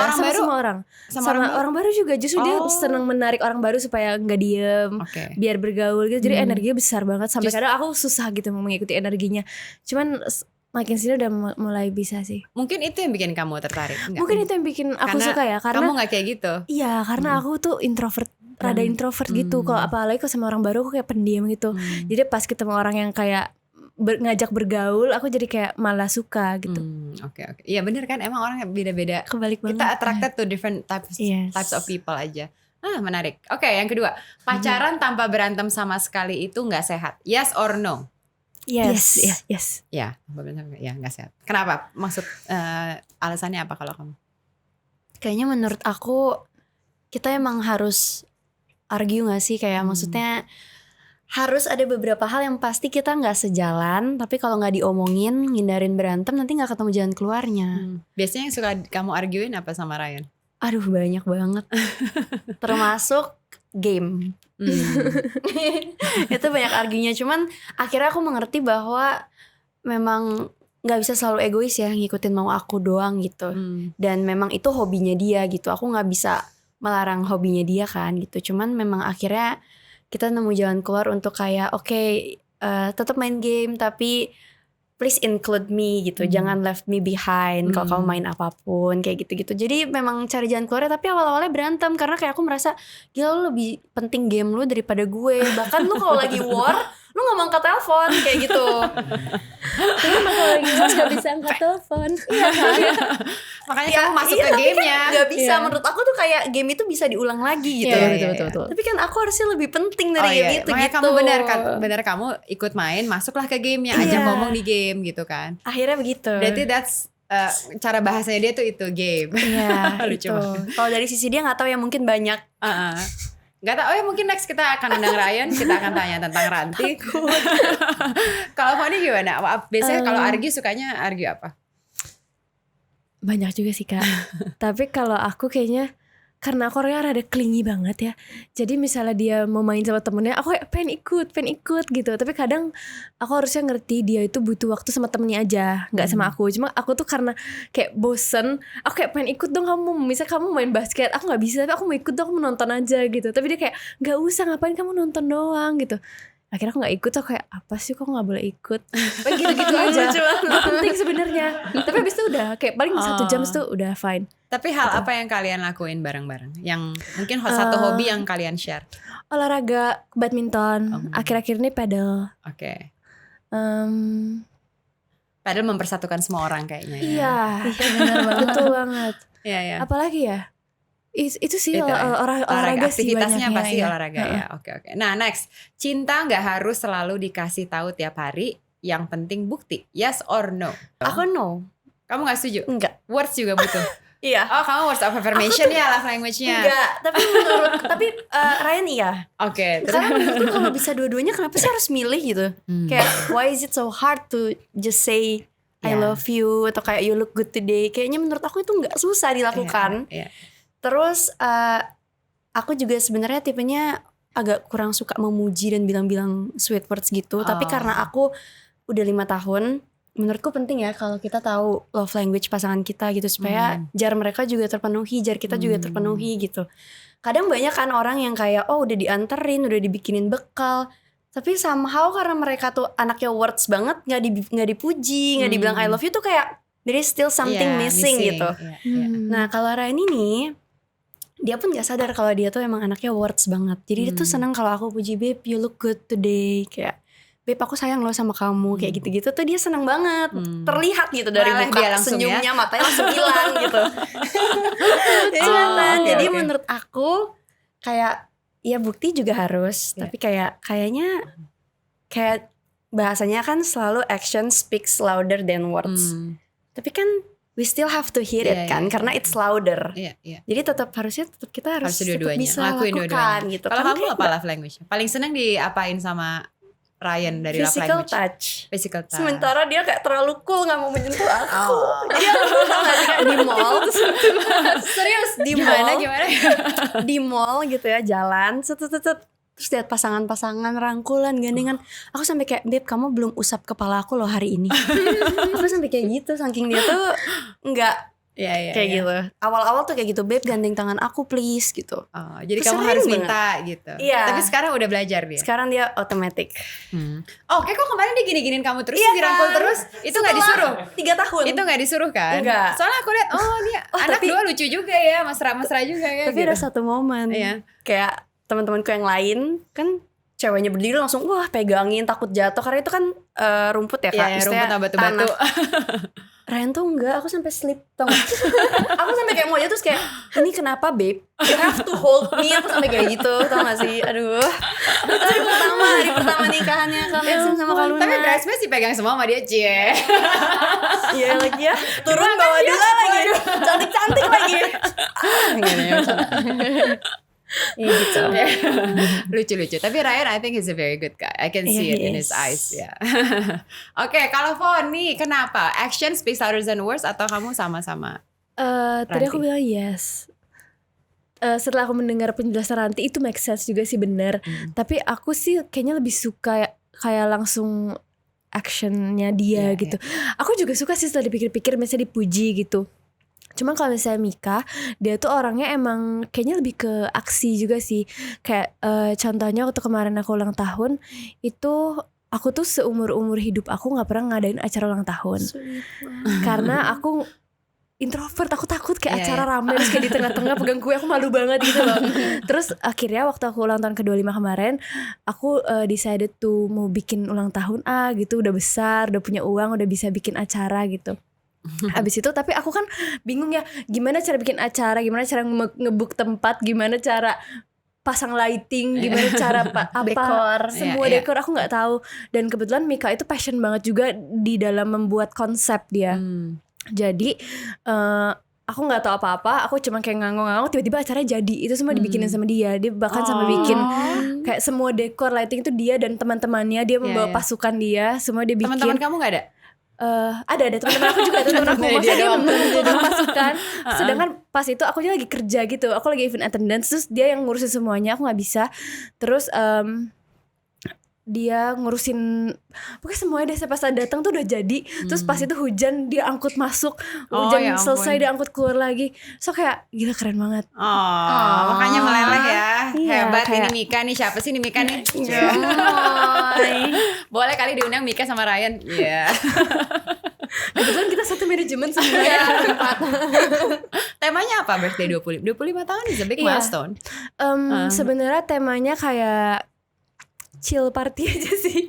Sama orang baru juga, justru dia senang menarik orang baru supaya nggak diem, biar bergaul gitu. Jadi energinya besar banget sampai kadang aku susah gitu mau mengikuti energinya. Cuman makin sini udah mulai bisa sih. Mungkin itu yang bikin kamu tertarik. Mungkin itu yang bikin aku suka ya, karena kamu nggak kayak gitu. Iya, karena aku tuh rada introvert gitu. Kalau apalagi kalau sama orang baru aku kayak pendiam gitu. Jadi pas ketemu orang yang kayak ngajak bergaul, aku jadi kayak malah suka gitu. Oke. Iya bener kan, emang orang beda-beda. Kebalik banget. Kita attracted to different types of people aja. Menarik. Oke, yang kedua, pacaran tanpa berantem sama sekali itu nggak sehat. Yes or no? Yes. Ya, nggak sehat. Kenapa? Maksud alasannya apa kalau kamu? Kayaknya menurut aku kita emang harus argue nggak sih, kayak maksudnya harus ada beberapa hal yang pasti kita nggak sejalan, tapi kalau nggak diomongin, ngindarin berantem, nanti nggak ketemu jalan keluarnya. Biasanya yang suka kamu arguin apa sama Ryan? Aduh banyak banget. Termasuk game. Itu banyak argunya. Cuman akhirnya aku mengerti bahwa memang gak bisa selalu egois ya, ngikutin mau aku doang gitu. Dan memang itu hobinya dia gitu. Aku gak bisa melarang hobinya dia kan gitu. Cuman memang akhirnya kita nemu jalan keluar untuk kayak tetap main game tapi please include me gitu, jangan left me behind kalau kamu main apapun kayak gitu-gitu. Jadi memang cari jalan keluarnya, tapi awal-awalnya berantem karena kayak aku merasa gila lu lebih penting game lu daripada gue. Bahkan lu kalau lagi war lu gak mau angkat telepon kayak gitu. Tapi kalau lagi gak bisa angkat telepon. Iya kan? Makanya kamu masuk ke gamenya. Gak bisa, menurut aku tuh kayak game itu bisa diulang lagi gitu. Betul. Tapi kan aku harusnya lebih penting dari game itu Makanya gitu. kamu benar kamu ikut main, masuklah ke gamenya, ajak ngomong di game gitu kan. Akhirnya begitu. Berarti that's cara bahasanya dia tuh itu game. Iya. Lucu itu. Kalau dari sisi dia nggak tahu ya, mungkin banyak. Gak tau, mungkin next kita akan undang Ryan, kita akan tanya tentang Ranti. Kalau Foni gimana? Biasanya kalau argue sukanya argue apa? Banyak juga sih Kak. Tapi kalau aku kayaknya karena aku orangnya rada clingy banget ya. Jadi misalnya dia mau main sama temennya, aku kayak pengen ikut gitu. Tapi kadang aku harusnya ngerti dia itu butuh waktu sama temennya aja, gak sama aku. Cuma aku tuh karena kayak bosen, aku kayak pengen ikut dong kamu. Misalnya kamu main basket, aku gak bisa, tapi aku mau ikut dong, aku mau nonton aja gitu. Tapi dia kayak gak usah, ngapain kamu nonton doang gitu. Akhirnya aku gak ikut, aku kayak apa sih kok gak boleh ikut. Gitu-gitu aja. Gak penting sebenarnya. Tapi abis itu udah kayak paling 1 jam itu udah fine. Tapi hal apa yang kalian lakuin bareng-bareng? Yang mungkin satu hobi yang kalian share? Olahraga, badminton. Akhir-akhir ini paddle. Oke. Paddle mempersatukan semua orang kayaknya. Iya, benar banget. Betul banget. Iya. Apalagi ya? Itu sih Itu, olahraga sih aktivitasnya banyaknya, pasti ya. olahraga ya. Oke. Nah next, cinta nggak harus selalu dikasih tahu tiap hari. Yang penting bukti, yes or no? Aku no. Kamu nggak setuju? Enggak. Words juga butuh. Iya. Oh, kamu words of affirmation ya, love language-nya. Enggak. Tapi Ryan iya. Oke. Karena menurutku kalau bisa dua-duanya, kenapa sih harus milih gitu? Kayak why is it so hard to just say I love you atau kayak you look good today? Kayaknya menurut aku itu nggak susah dilakukan. Iya. Terus aku juga sebenarnya tipenya agak kurang suka memuji dan bilang-bilang sweet words gitu. Tapi karena aku udah 5 tahun, menurutku penting ya kalau kita tahu love language pasangan kita gitu, supaya jar mereka juga terpenuhi, jar kita juga terpenuhi gitu. Kadang banyak kan orang yang kayak udah dianterin, udah dibikinin bekal, tapi somehow karena mereka tuh anaknya words banget, nggak dipuji, nggak dibilang I love you, tuh kayak there is still something missing gitu. Nah kalau Ryan ini, dia pun gak sadar kalau dia tuh emang anaknya words banget. Jadi dia tuh seneng kalau aku puji, babe you look good today, kayak babe aku sayang loh sama kamu, kayak gitu-gitu tuh dia seneng banget. Terlihat gitu dari muka senyumnya, matanya langsung hilang gitu. Jadi menurut aku kayak ya bukti juga harus, tapi kayaknya bahasanya kan selalu action speaks louder than words. Tapi kan we still have to hear it kan, karena it's louder. Jadi harusnya kita harus bisa lakukan gitu. Kalau kamu apa love language? Paling seneng diapain sama Ryan dari love language? Physical touch. Sementara dia kayak terlalu cool, gak mau menyentuh aku. Jadi aku tau gak sih kayak di mall. Serius di mall. Gimana? Di mall gitu ya, jalan terus lihat pasangan-pasangan rangkulan, gandengan. Aku sampai kayak, babe kamu belum usap kepala aku loh hari ini. Aku sampai kayak gitu, saking dia tuh nggak kayak gitu. Awal-awal tuh kayak gitu, babe gandeng tangan aku please gitu. Jadi terus kamu harus minta gitu. Iya. Tapi sekarang udah belajar dia. Sekarang dia automatic. Oke, kok kemarin dia gini-ginin kamu terus, dirangkul terus, itu nggak disuruh? 3 tahun. Itu nggak disuruh kan? Enggak. Soalnya aku lihat, dia anak dua lucu juga ya, mesra-mesra juga ya. Tapi gitu. ada satu momen, kayak teman-temanku yang lain kan ceweknya berdiri langsung wah pegangin, takut jatuh karena itu kan rumput ya Kak, rumput sama batu-batu. Ryan tuh enggak, aku sampai slip tau gak? Aku sampai kayak mau jatuh, terus kayak ini kenapa babe, you have to hold me, aku sampai kayak gitu, tau gak sih? Aduh, itu hari pertama nikahannya Kak Messi sama Kak Luna. Tapi bridesmaids dipegang semua sama dia, cie. Iya lagi ya, turun bawa Dila lagi, cantik-cantik lagi. Iya gitu. Lucu-lucu. Tapi Ryan I think he's a very good guy. I can see it in his eyes. Oke, kalau Foni kenapa? Action speaks louder than words atau kamu sama-sama? Tadi aku bilang yes. setelah aku mendengar penjelasan Ranti itu make sense juga sih, bener. Tapi aku sih kayaknya lebih suka kayak langsung actionnya dia gitu. Aku juga suka sih setelah dipikir-pikir misalnya dipuji gitu. Cuman kalau misalnya Mika, dia tuh orangnya emang kayaknya lebih ke aksi juga sih. Kayak contohnya waktu kemarin aku ulang tahun itu, aku tuh seumur hidup aku nggak pernah ngadain acara ulang tahun. Karena aku introvert, aku takut kayak acara rame terus kayak di tengah-tengah pegang kue, aku malu banget gitu loh. Terus akhirnya waktu aku ulang tahun ke-25 kemarin, aku decided tuh mau bikin ulang tahun gitu, udah besar, udah punya uang, udah bisa bikin acara gitu. Abis itu tapi aku kan bingung ya, gimana cara bikin acara, gimana cara ngebuk tempat, gimana cara pasang lighting, gimana cara Dekor. semua dekor aku nggak tahu. Dan kebetulan Mika itu passion banget juga di dalam membuat konsep dia. Jadi aku nggak tahu apa-apa, aku cuma kayak nganggong-nganggong, tiba-tiba acaranya jadi. Itu semua dibikinin sama dia. Dia bahkan sampai bikin kayak semua dekor lighting itu dia dan teman-temannya, dia membawa pasukan dia, semua dia bikin. Teman-teman kamu nggak ada? Ada teman-teman aku juga, teman-teman aku masa dia membawa pasukan. Sedangkan pas itu aku lagi kerja gitu, aku lagi event attendance, terus dia yang ngurusin semuanya, aku nggak bisa. Terus dia ngurusin pokoknya semuanya deh, pas datang tuh udah jadi. Terus pas itu hujan dia angkut masuk, hujan selesai dia angkut keluar lagi. So kayak gila, keren banget. Makanya meleleh ya. Iya, Hebat kayak, ini Mika nih. Siapa sih ini Mika nih? Boleh kali diundang Mika sama Ryan. Iya. kebetulan kita satu manajemen sebenarnya. Temanya apa birthday 25 tahun is a big milestone. Sebenarnya temanya kayak chill party aja sih.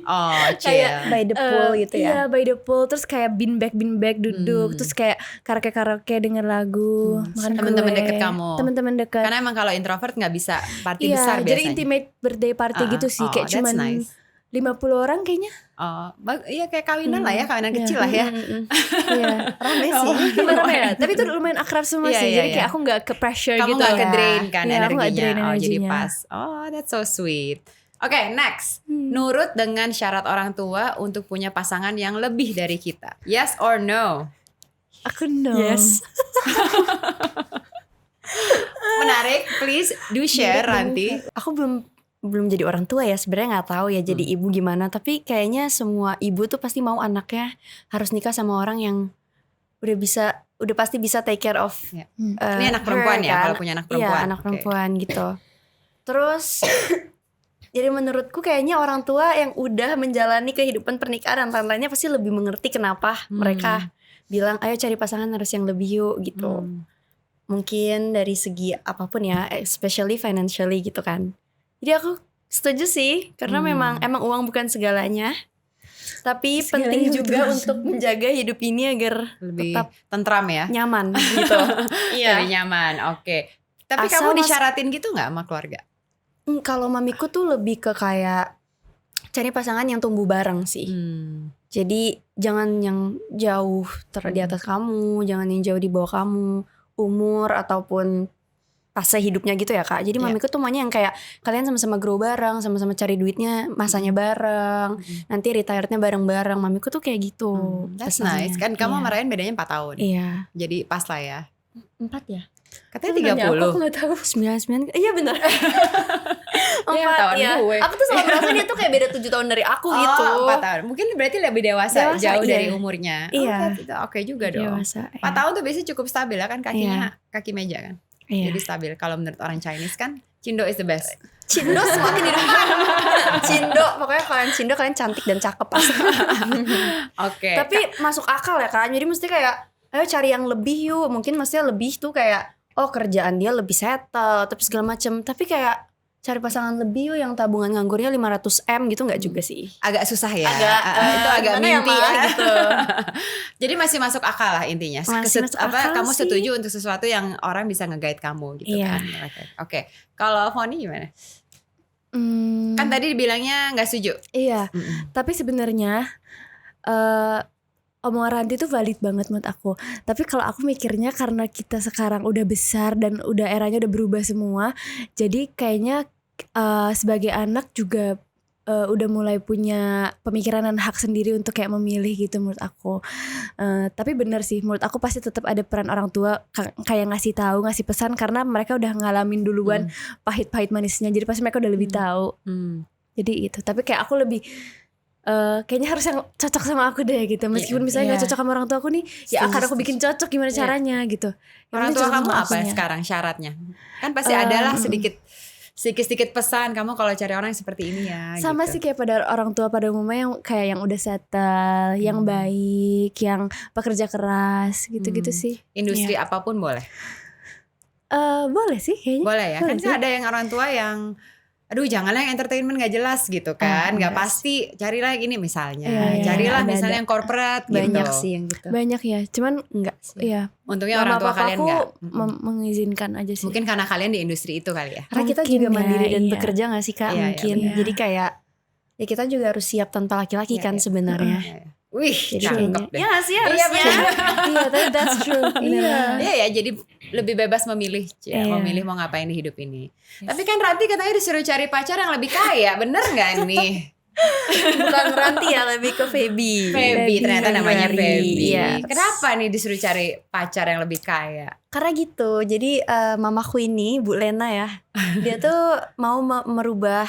Chill. Kayak By the pool gitu ya. Iya, by the pool. Terus kayak bean bag duduk. Terus kayak karaoke denger lagu, makan Teman-teman kue. deket kamu. Teman-teman dekat. Karena emang kalau introvert nggak bisa party besar biasanya. Jadi intimate birthday party gitu sih. Kayak cuman nice. 50 orang kayaknya. Iya kayak kawinan lah ya, kawinan kecil lah ya. Iya. Rame sih. Rame ya. Tapi itu lumayan akrab semua sih. Jadi kayak aku gak ke pressure kamu gitu. Kamu gak ke drain kan Aku gak drain energinya. Jadi energinya. pas. That's so sweet. Oke, next. Nurut dengan syarat orang tua untuk punya pasangan yang lebih dari kita. Yes or no? Aku no. Yes. Menarik, please do share Ranti. Aku belum jadi orang tua ya, sebenarnya nggak tahu ya jadi ibu gimana. Tapi kayaknya semua ibu tuh pasti mau anaknya harus nikah sama orang yang udah pasti bisa take care of. Ini anak perempuan ya, kalau punya anak perempuan. Iya, anak perempuan gitu. Terus jadi menurutku kayaknya orang tua yang udah menjalani kehidupan pernikahan dan lain-lainnya pasti lebih mengerti kenapa mereka bilang ayo cari pasangan harus yang lebih yuk gitu. Mungkin dari segi apapun ya, especially financially gitu kan. Jadi aku setuju sih, karena emang uang bukan segalanya. Tapi penting juga untuk menjaga hidup ini agar lebih tetap tentram ya, nyaman gitu. Lebih nyaman. Oke. Tapi Asal kamu disyaratin gitu nggak sama keluarga? Kalau mamiku tuh lebih ke kayak cari pasangan yang tumbuh bareng sih. Jadi jangan yang jauh di atas kamu, jangan yang jauh di bawah kamu, umur ataupun fase hidupnya gitu ya Kak. Jadi mamiku tuh maunya yang kayak kalian sama-sama grow bareng, sama-sama cari duitnya, masanya bareng, nanti retirednya bareng-bareng. Mamiku tuh kayak gitu. That's nice. Kan kamu sama Ryan bedanya 4 tahun. Iya. Jadi pas lah ya. 4 ya? Katanya 30. Aku gak tahu. 99. Iya benar. 4 tahun ya. gue. Aku tuh selalu merasa dia tuh kayak beda 7 tahun dari aku gitu. 4 tahun. Mungkin berarti lebih dewasa jauh dari umurnya. Iya. Oke juga dong. Dewasa, 4 tahun tuh biasanya cukup stabil ya kan, kakinya kaki meja kan. Iya. Jadi stabil. Kalau menurut orang Chinese kan Cindo is the best. Cindo semakin di depan. Cindo, pokoknya kalian Cindo kalian cantik dan cakep pasti. Oke. Tapi masuk akal ya kan. Jadi mesti kayak ayo cari yang lebih yuk. Mungkin maksudnya lebih tuh kayak kerjaan dia lebih settle tapi segala macem. Tapi kayak cari pasangan lebih yuk yang tabungan nganggurnya 500M gitu nggak juga sih. Agak susah ya. Itu agak mimpi ya gitu. Jadi masih masuk akal lah intinya. Masih masuk akal kamu sih. setuju untuk sesuatu yang orang bisa nge-guide kamu gitu kan. Oke. Kalau Foni gimana? Kan tadi dibilangnya nggak setuju. Iya. Tapi sebenarnya omongan Ranti tuh valid banget menurut aku. Tapi kalau aku mikirnya karena kita sekarang udah besar dan udah eranya udah berubah semua, jadi kayaknya sebagai anak juga udah mulai punya pemikiran dan hak sendiri untuk kayak memilih gitu menurut aku. Tapi benar sih, menurut aku pasti tetap ada peran orang tua kayak ngasih tahu, ngasih pesan, karena mereka udah ngalamin duluan pahit-pahit manisnya, jadi pasti mereka udah lebih tahu. Jadi itu. Tapi kayak aku lebih kayaknya harus yang cocok sama aku deh gitu. Meskipun misalnya gak cocok sama orang tua aku nih, ya akan aku bikin cocok gimana caranya gitu. Orang tua kamu apa ya sekarang syaratnya? Kan pasti adalah sedikit pesan kamu kalau cari orang yang seperti ini ya. Sama gitu. sih kayak pada orang tua pada umumnya yang kayak yang udah settle, yang baik, yang pekerja keras gitu-gitu sih. Industri apapun boleh. Boleh sih kayaknya. Boleh ya. Kan ada yang orang tua yang aduh janganlah yang entertainment gak jelas gitu kan, gak pasti, carilah yang ini misalnya, carilah misalnya yang corporate gitu. Banyak sih yang gitu. Banyak ya, cuman enggak sih. Iya. Untungnya orang tua kalian gak mengizinkan aja sih. Mungkin karena kalian di industri itu kali ya. Karena kita juga mandiri dan bekerja gak sih Kak, mungkin. Iya. Jadi kayak ya kita juga harus siap tanpa laki-laki kan sebenarnya. Wih, cakep deh. Ya sih harusnya. Iya, that's true. Iya ya, jadi lebih bebas memilih, memilih mau ngapain di hidup ini. Tapi kan Ranti katanya disuruh cari pacar yang lebih kaya, bener nggak nih? Bukan Ranti ya, lebih ke Feby. Feby ternyata namanya Feby. Yes. Kenapa nih disuruh cari pacar yang lebih kaya? Karena gitu, jadi mamaku ini Bu Lena ya, dia tuh mau merubah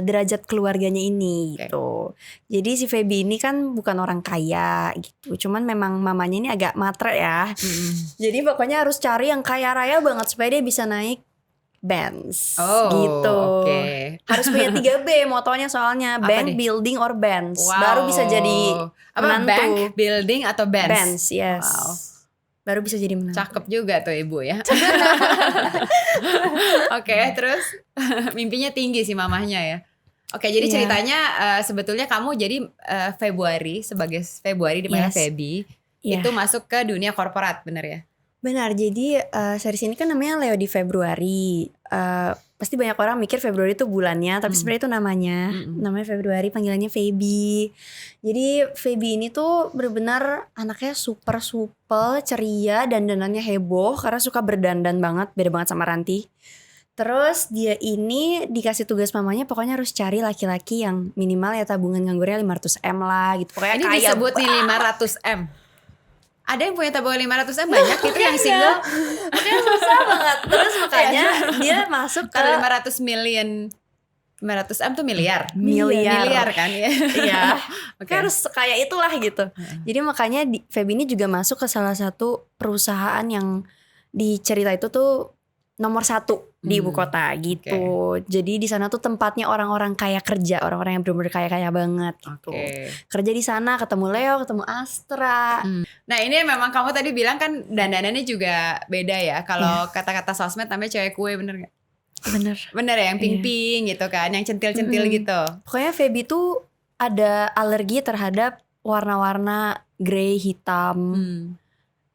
derajat keluarganya ini gitu. Jadi si Feby ini kan bukan orang kaya gitu, cuman memang mamanya ini agak matre ya. Jadi pokoknya harus cari yang kaya raya banget supaya dia bisa naik Benz gitu. Harus punya 3B motonya soalnya, bank, building, or Benz. Baru bisa jadi menantu. Bank, building, atau Benz? Benz, yes. Wow. Baru bisa jadi menantu. Cakep juga tuh ibu ya. Terus mimpinya tinggi sih mamahnya ya. Jadi ceritanya sebetulnya kamu jadi Februari, sebagai Februari dipanggil Feby, itu masuk ke dunia korporat, bener ya? Benar, jadi series ini kan namanya Leo di Februari. Pasti banyak orang mikir Februari itu bulannya, tapi sebenarnya itu namanya Februari, panggilannya Feby. Jadi Feby ini tuh benar-benar anaknya super supel, ceria, dandanannya heboh karena suka berdandan banget, beda banget sama Ranti. Terus dia ini dikasih tugas mamanya pokoknya harus cari laki-laki yang minimal ya tabungan nganggurnya 500M lah gitu. Pokoknya ini kaya disebut nih 500M. Ada yang punya tabungan 500M banyak gitu yang single. Makanya susah banget. Terus makanya dia masuk ke kalau 500 million, 500M tuh miliar kan ya. Iya. Harus sekaya itulah gitu. Jadi makanya Feby ini juga masuk ke salah satu perusahaan yang di cerita itu tuh nomor 1 di ibu kota gitu. Jadi di sana tuh tempatnya orang-orang kaya kerja, orang-orang yang benar-benar kaya-kaya banget gitu. Kerja di sana, ketemu Leo, ketemu Astra. Nah ini memang kamu tadi bilang kan dandanannya juga beda ya. Kalau kata-kata sosmed namanya cewek kue, bener gak? Bener ya, yang pink-pink gitu kan, yang centil-centil gitu. Pokoknya Feby tuh ada alergi terhadap warna-warna grey, hitam,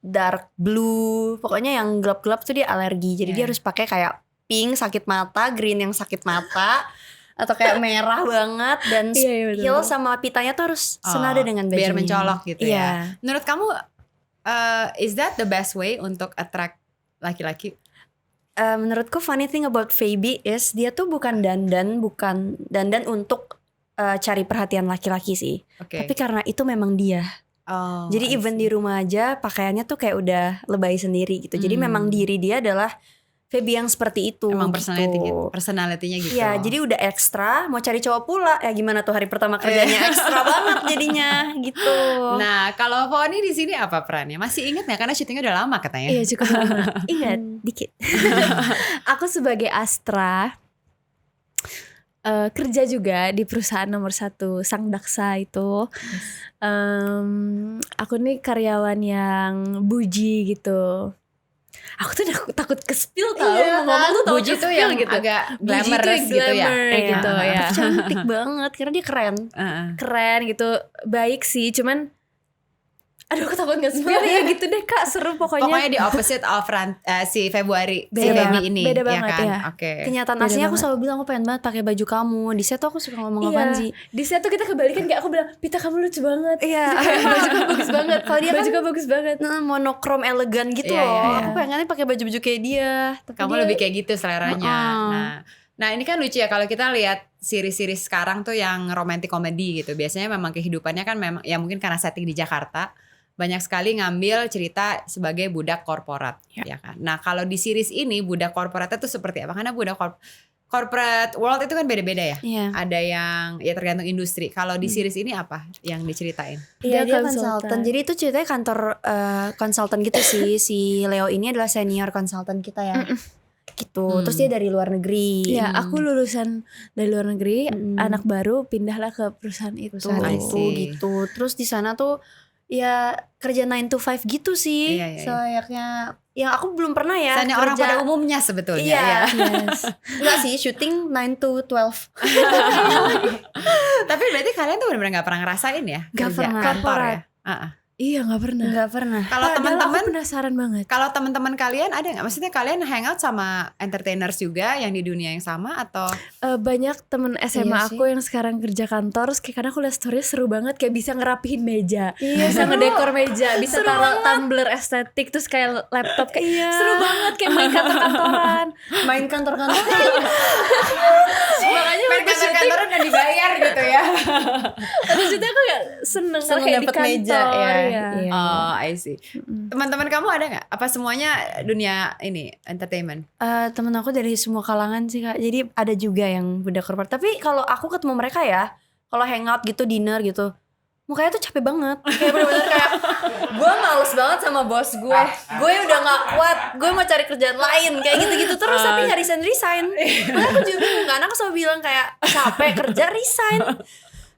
dark blue, pokoknya yang gelap-gelap tuh dia alergi. Jadi dia harus pakai kayak pink sakit mata, green yang sakit mata, atau kayak merah banget, dan heel sama pitanya tuh harus senada dengan bajunya. Biar mencolok gitu ya. Menurut kamu is that the best way untuk attract laki-laki? Menurutku funny thing about Feby is dia tuh bukan dandan untuk cari perhatian laki-laki sih. Tapi karena itu memang dia. Jadi even di rumah aja pakaiannya tuh kayak udah lebay sendiri gitu. Jadi memang diri dia adalah Feby yang seperti itu. Emang gitu. personality-nya gitu. Iya, jadi udah ekstra, mau cari cowok pula. Ya gimana tuh hari pertama kerjanya ekstra banget jadinya gitu. Nah, kalau Foni di sini apa perannya? Masih ingat nggak? Karena syutingnya udah lama katanya. Iya, cukup lama. Ingat dikit. Aku sebagai Astra kerja juga di perusahaan nomor 1 Sang Daksa itu. Aku nih karyawan yang buji gitu. Aku tuh takut ke-spill tau. Ngomong tuh takut buji tuh yang gitu. agak glamorous gitu ya. Gitu ya. Cantik banget karena dia keren. Keren gitu. Baik sih, cuman aduh aku takut gak spill ya gitu deh Kak. Seru pokoknya. Pokoknya di opposite of si Februari, si Feby ini. Beda banget ya kan? ya. Kenyataan aslinya aku selalu bilang aku pengen banget pakai baju kamu. Di set tuh aku suka ngomong apaan sih. Di set tuh kita kebalikan, kayak aku bilang Pita kamu lucu banget. Iya. Baju kamu bagus banget. Kalau dia baju kamu bagus banget. Monokrom elegan gitu loh. Aku pengennya pakai baju-baju kayak dia. Tapi kamu lebih kayak gitu seleranya. Nah, Nah ini kan lucu ya kalau kita lihat series-series sekarang tuh yang romantic comedy gitu. Biasanya memang kehidupannya kan memang ya mungkin karena setting di Jakarta banyak sekali ngambil cerita sebagai budak korporat, ya kan. Nah kalau di series ini budak korporatnya tuh seperti apa? Karena budak corporate world itu kan beda-beda ya. Iya. Ada yang ya tergantung industri. Kalau di series ini apa yang diceritain? Iya, dia konsultan. konsultan. Jadi itu ceritanya kantor konsultan gitu sih. Si Leo ini adalah senior konsultan kita ya. Gitu. Terus dia dari luar negeri. Ya, aku lulusan dari luar negeri, anak baru pindahlah ke perusahaan itu. Perusahaan I itu see. gitu. Terus di sana tuh ya kerja 9 to 5 gitu sih. Iya, iya. Selayaknya yang aku belum pernah ya Misalnya orang pada umumnya sebetulnya. Iya. Ya. Yes. Enggak sih, syuting 9 to 12. Tapi berarti kalian tuh benar-benar gak pernah ngerasain ya Gak kerja pernah. kantor ya? Korporat. Iya, nggak pernah. Enggak pernah. Kalau Padahal teman-teman aku penasaran banget. Kalau teman-teman kalian ada nggak? Maksudnya kalian hangout sama entertainers juga yang di dunia yang sama atau? Banyak temen SMA Iya aku yang sekarang kerja kantor, terus kayak karena aku liat story seru banget, kayak bisa ngerapihin meja, Iya, bisa seru. ngedekor meja, bisa Seru taruh banget. tumbler estetik, terus kayak laptop kayak Iya. seru banget kayak main kantor-kantoran. Main kantor-kantor. Makanya Main waktu syuting, kantor-kantoran dan dibayar gitu ya? waktu syuting aku kayak seneng karena Seneng kayak di dapet kantor. meja, ya. Ya. Iya. Oh, I see. Teman-teman kamu ada nggak? Apa semuanya dunia ini entertainment? Temen aku dari semua kalangan sih Kak. Jadi ada juga yang budak korporat. Tapi kalau aku ketemu mereka ya, kalau hangout gitu, dinner gitu, mukanya tuh capek banget. Kayak bener-bener kayak gue males banget sama bos gue. Gue udah gak kuat. Gue mau cari kerjaan lain kayak gitu-gitu terus tapi gak resign. Makanya aku juga bingung kan. Aku selalu bilang kayak capek kerja resign.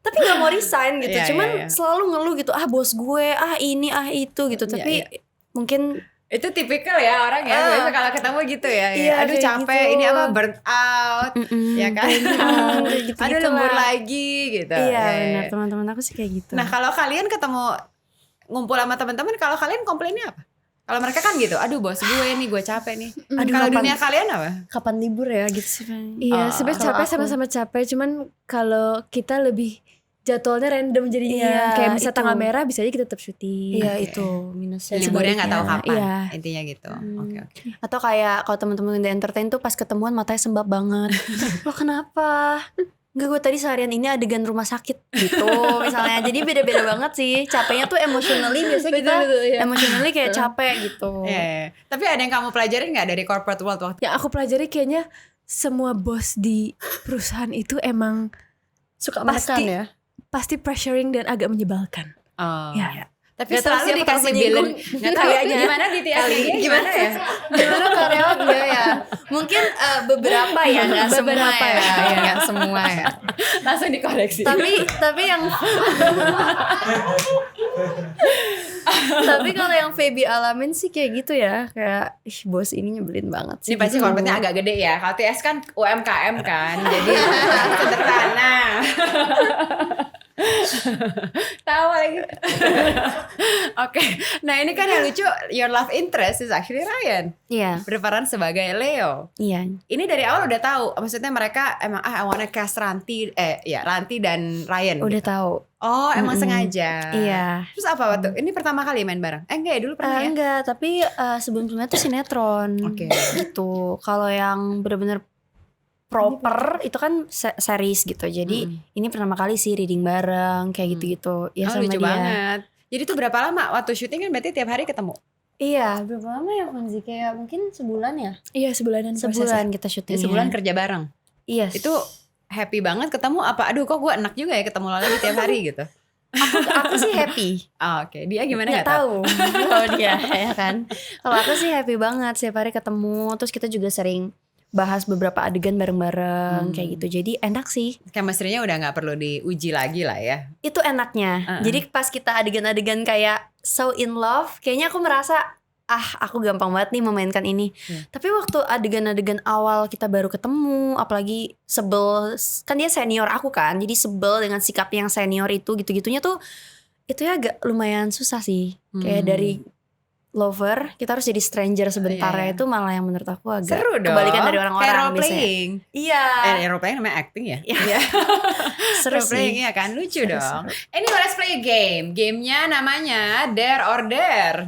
Tapi gak mau resign gitu. Iya, Cuman iya, iya. selalu ngeluh gitu. Ah bos gue, ah ini, ah itu gitu. Iya, Tapi iya. mungkin Itu tipikal ya orang ya. Biasa kalau ketemu gitu ya. Iya, Aduh kayak capek, gitu. ini apa burnt out, ya kan? gitu-gitu Aduh lembur lah. lagi gitu. Iya Ya, ya, benar, ya. teman-teman aku sih kayak gitu. Nah kalau kalian ketemu ngumpul sama teman-teman, kalau kalian komplainnya apa? Kalau mereka kan gitu, aduh bos gue nih, gue capek nih. Aduh, Kalau kapan- dunia kalian apa? kapan libur ya gitu sih. Fan. Iya, Oh. sebenarnya Kalau capek aku- sama-sama capek, cuman kalau kita lebih jadwalnya random jadinya. Iya, Kayak bisa itu. tanggal merah bisa aja kita tetap syuting. Iya Oke. itu minusnya. Liburnya nggak tahu sebaliknya, kapan, iya. intinya gitu. Oke. Atau kayak kalau teman-teman di entertain tuh pas ketemuan matanya sembab banget. Lo kenapa? Enggak, gue tadi seharian ini adegan rumah sakit gitu misalnya. Jadi beda-beda banget sih. Capeknya tuh emotionally biasanya kita Betul-betul, iya. emotionally kayak capek gitu. Iya, iya. Tapi ada yang kamu pelajarin nggak dari corporate world waktu? Yang aku pelajari kayaknya semua bos di perusahaan itu emang Suka Pasti. menekan ya. pasti pressuring dan agak menyebalkan. Oh. Ya. Tapi Nggak tahu selalu siapa dikasih tahu villain. menyinggung. Nggak tahu Kayaknya. gimana di TS dia gimana ya? Gimana karyawan enggak ya? Mungkin beberapa ya, enggak semua Beberapa ya. ya. Enggak semua ya. Langsung dikoreksi. Tapi yang Tapi kalau yang Feby alamin sih kayak gitu ya. Kayak ih bos ini nyebelin banget sih. Ini pasti gitu. corporate-nya agak gede ya. Kalau TS kan UMKM kan, jadi sederhana. Tahu lagi. Oke, nah ini kan yang lucu, your love interest is actually Ryan, Iya, berperan sebagai Leo. iya. Ini dari awal udah tahu, maksudnya mereka emang I wanna cast Ranti, Ranti dan Ryan. Udah gitu. tahu. Oh, emang sengaja. Iya. Terus apa waktu? Ini pertama kali main bareng? Enggak ya, dulu pernah ya? Enggak, tapi sebelum-sebelumnya tuh sinetron. Oke. Gitu. Kalau yang bener-bener proper itu kan series gitu. Jadi ini pertama kali sih reading bareng kayak gitu-gitu. Ya Oh, sama lucu dia. banget. Jadi tuh berapa lama waktu syuting kan berarti tiap hari ketemu? Iya, berapa lama ya Fonzi? Kayak mungkin sebulan ya? Iya, sebulanan Sebulan kita Jadi syutingnya. sebulan kerja bareng. Iya. Itu happy banget ketemu apa? Aduh kok gue enak juga ya ketemu lo lagi tiap hari gitu. aku sih happy. Oh, oke, dia gimana Nggak nggak tahu. Kalau dia ya kan. Kalau aku sih happy banget setiap hari ketemu. Terus kita juga sering bahas beberapa adegan bareng-bareng kayak gitu. Jadi enak sih. Chemistry-nya udah nggak perlu diuji lagi lah ya. Itu enaknya. Jadi pas kita adegan-adegan kayak so in love, kayaknya aku merasa aku gampang banget nih memainkan ini. Tapi waktu adegan-adegan awal kita baru ketemu, apalagi sebel, kan dia senior aku kan, jadi sebel dengan sikap yang senior itu gitu-gitunya tuh, itu ya agak lumayan susah sih. Kayak dari lover, kita harus jadi stranger sebentar Iya, ya, itu malah yang menurut aku agak Seru dong. kebalikan dari Kayak orang-orang role biasanya. playing. Iya, Role playing namanya acting ya? Iya. Seru Role playing sih. ya kan, lucu Seru, dong. Anyway, let's play a game. Gamenya namanya Dare or Dare.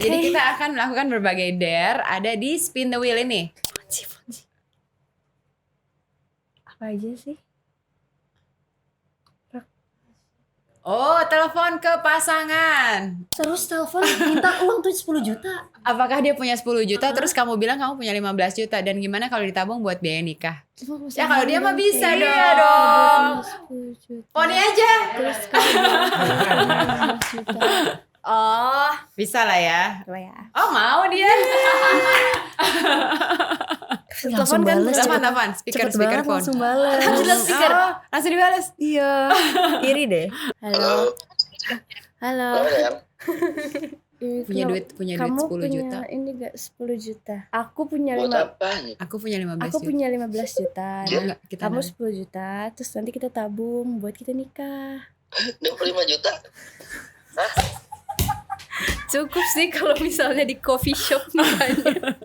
Jadi kita akan melakukan berbagai dare ada di spin the wheel ini. Apa aja sih? Oh, telepon ke pasangan. Terus telepon minta uang tuh 10 juta. Apakah dia punya 10 juta terus kamu bilang kamu punya 15 juta dan gimana kalau ditabung buat biaya nikah? Ya kalau dia mah bisa Iya dong. 10 juta. Poni aja. Terus kalau dia 15 juta. Oh, Bisa lah ya. Apa ya? Oh, mau dia. langsung kan bales. Telepon, speaker phone. langsung balas. Oh, langsung dibalas. Iya. Iri deh. Halo. Halo. Punya duit Kamu 10 punya juta. ini gak 10 juta? Aku punya Buat 5 apa? Aku punya 15 Aku juta. punya 15 juta. Mau nggak kita Kamu nanya? 10 juta, terus nanti kita tabung buat kita nikah. 25 juta? Cukup sih kalau misalnya di coffee shop nikahnya.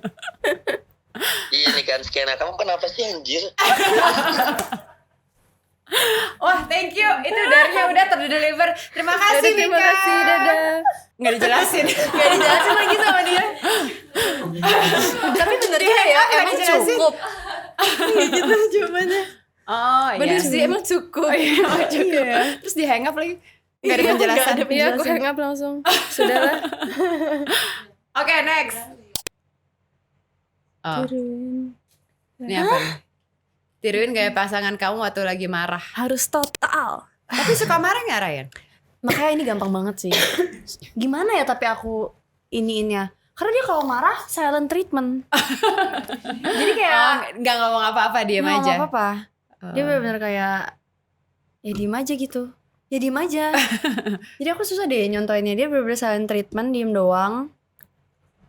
Iya nih kan skena kamu kenapa sih anjir? Wah, thank you. Itu darinya udah terdeliver. Terima kasih, Terima Mika. kasih, dadah. Nggak dijelasin. Gak dijelasin lagi sama dia. Tapi benernya ya, nggak emang dijelasin. cukup. Gitu jawabannya. Oh, Bener iya. sih, emang cukup. Oh, iya, emang cukup. Terus di hang up lagi. Nggak ada penjelasan. Iya, aku hang up langsung. Sudahlah. Oke, next. Oh, Turun. ini apa nih? Tiruin gaya pasangan kamu waktu lagi marah. Harus total. Tapi suka marah nggak, Ryan? Makanya ini gampang banget sih. Gimana ya tapi aku iniinnya? Karena dia kalau marah silent treatment. Jadi kayak Oh, nggak ngomong apa-apa, diam nggak aja. ngomong apa-apa. Oh. Dia benar-benar kayak ya diem aja gitu. Ya diem aja. Jadi aku susah deh nyontoinnya. Dia benar-benar silent treatment, diem doang.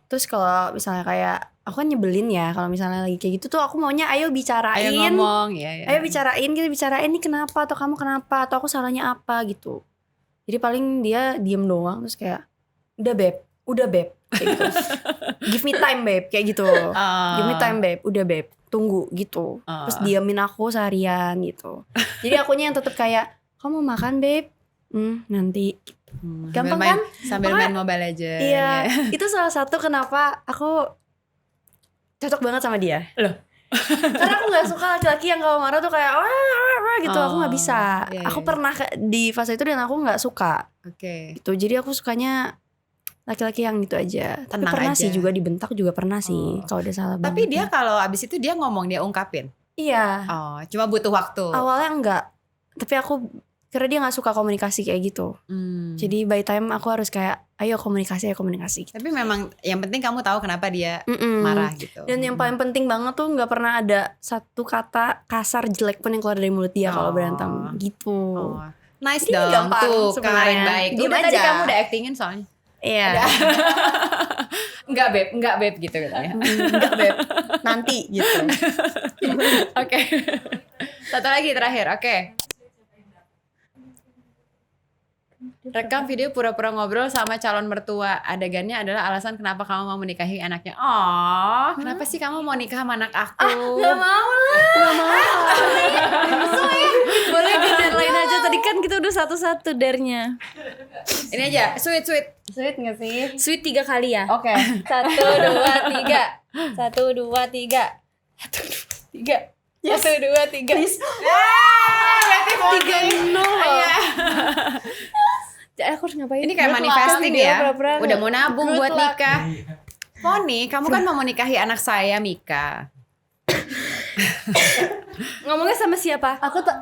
Terus kalau misalnya kayak aku kan nyebelin ya kalau misalnya lagi kayak gitu tuh aku maunya ayo bicarain. Ayo ngomong, ya. Ayo bicarain, kita bicarain nih kenapa atau kamu kenapa atau aku salahnya apa gitu. Jadi paling dia diem doang terus kayak udah beb kayak gitu. Give me time beb kayak gitu. Give me time beb, udah beb, tunggu gitu. Terus diamin aku seharian gitu. Jadi akunya yang tetap kayak kamu mau makan beb? Nanti. Gampang kan? Sambil main Mobile Legends. Iya, itu salah satu kenapa aku cocok banget sama dia. Loh. Karena aku nggak suka laki-laki yang kalau marah tuh kayak wah gitu. Aku nggak bisa. Iya, Aku iya. pernah di fase itu dan aku nggak suka. Oke. Gitu. Jadi aku sukanya laki-laki yang gitu aja. Tapi Tenang pernah aja. sih juga dibentak juga pernah sih kalau udah salah Tapi banget. dia kalau abis itu dia ngomong, dia ungkapin. Iya. Oh, cuma butuh waktu. Awalnya enggak. Tapi aku karena dia nggak suka komunikasi kayak gitu. Jadi by time aku harus kayak ayo komunikasi gitu. Tapi memang yang penting kamu tahu kenapa dia Mm-mm. marah gitu. Dan yang paling penting banget tuh nggak pernah ada satu kata kasar jelek pun yang keluar dari mulut dia kalau berantem gitu. Oh. Nice Ini dong gampang tuh, sebenarnya. kemarin baik. Diem Udah tadi aja. kamu udah actingin soalnya. Iya. Enggak beb gitu katanya. Enggak beb. Nanti gitu. Oke. Satu lagi terakhir, oke. Rekam video pura-pura ngobrol sama calon mertua. Adegannya adalah alasan kenapa kamu mau menikahi anaknya. Oh, kenapa sih kamu mau nikah sama anak aku? Gak mau lah. Boleh dare lain aja. Tadi kan kita udah satu-satu dare-nya. Ini aja, sweet. Sweet gak sih? Sweet 3 kali ya. Oke. 1, 2, 3. 1, 2, 3. 1, 2, 3. 1, 2, 3. Berarti mau 3-0. Iya. Jadi aku harus ngapain? Ini kayak Good manifesting luck. ya. Pura-pura Udah mau nabung Good buat luck. nikah. Poni, kamu kan mau menikahi anak saya, Mika. Ngomongnya sama siapa? Aku tak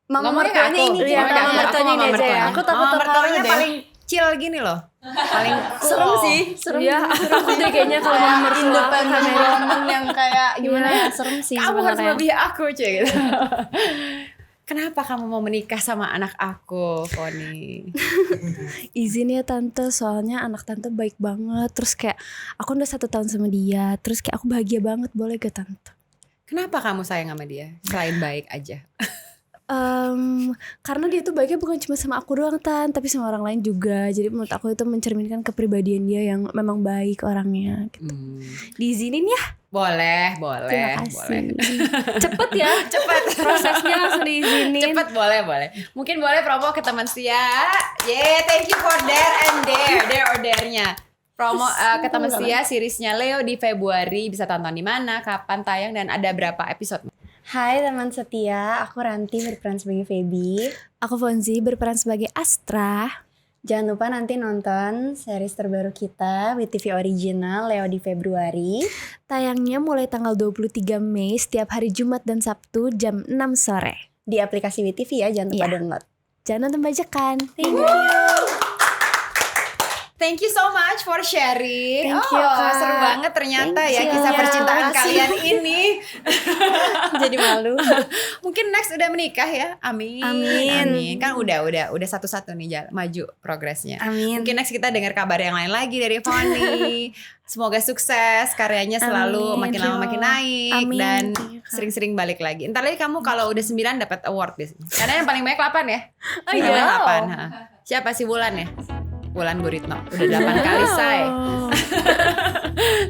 mama Ngomongnya ke mertuanya aku. ini Iya, aja. mama mertuanya ini aja ya. Aku takut mertuanya terharu deh. paling chill gini loh. Paling cool. Serem sih. Serem. Iya, aku deh kayaknya kalau mau mertua Independent kamera. woman yang kayak gimana ya, serem sih Kamu harus sebenarnya. lebih aku cuy gitu. Kenapa kamu mau menikah sama anak aku, Poni? Izin ya tante, soalnya anak tante baik banget. Terus kayak aku udah 1 tahun sama dia. Terus kayak aku bahagia banget, boleh gak tante? Kenapa kamu sayang sama dia? Selain baik aja. Karena dia tuh baiknya bukan cuma sama aku doang Tan, tapi sama orang lain juga. Jadi menurut aku itu mencerminkan kepribadian dia yang memang baik orangnya gitu. Diizinin ya? Boleh. Terima kasih. Boleh. Cepet ya, cepet prosesnya langsung diizinin. Cepet boleh. Mungkin boleh promo ke teman setia. Yeah, thank you for dare and dare or dare-nya. promo ke teman setia seriesnya Leo di Februari, bisa tonton di mana, kapan tayang, dan ada berapa episode? Hai teman setia, aku Ranti berperan sebagai Feby. Aku Fonzi berperan sebagai Astra. Jangan lupa nanti nonton series terbaru kita WeTV Original Leo di Februari. Tayangnya mulai tanggal 23 Mei setiap hari Jumat dan Sabtu jam 6 sore. Di aplikasi WeTV ya, jangan lupa Iya. download. Jangan nonton bajakan. Thank you. Thank you so much for sharing. Thank you, Kak. Seru banget ternyata Thank ya you. kisah Iya, percintaan makasih. kalian ini. Jadi malu. Mungkin next udah menikah ya. Amin. Amin. Kan udah satu-satu nih maju progresnya. Amin. Mungkin next kita dengar kabar yang lain lagi dari Foni. Semoga sukses, karyanya selalu Amin. makin lama makin naik. Amin. Dan Thank you, Kak. sering-sering balik lagi. Entar lagi kamu kalau udah 9 dapat award biasanya. Karena yang paling banyak 8 ya. Oh, Yang iya? paling 8. Ha. Siapa sih Wulan ya? Wulan Guritno. Udah 8 kali say.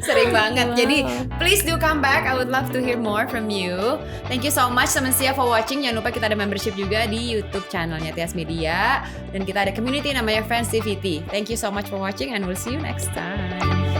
Sering banget. Jadi please do come back. I would love to hear more from you. Thank you so much teman setia for watching. Jangan lupa kita ada membership juga di YouTube channelnya Tias Media. Dan kita ada community namanya Friends TVT. Thank you so much for watching and we'll see you next time.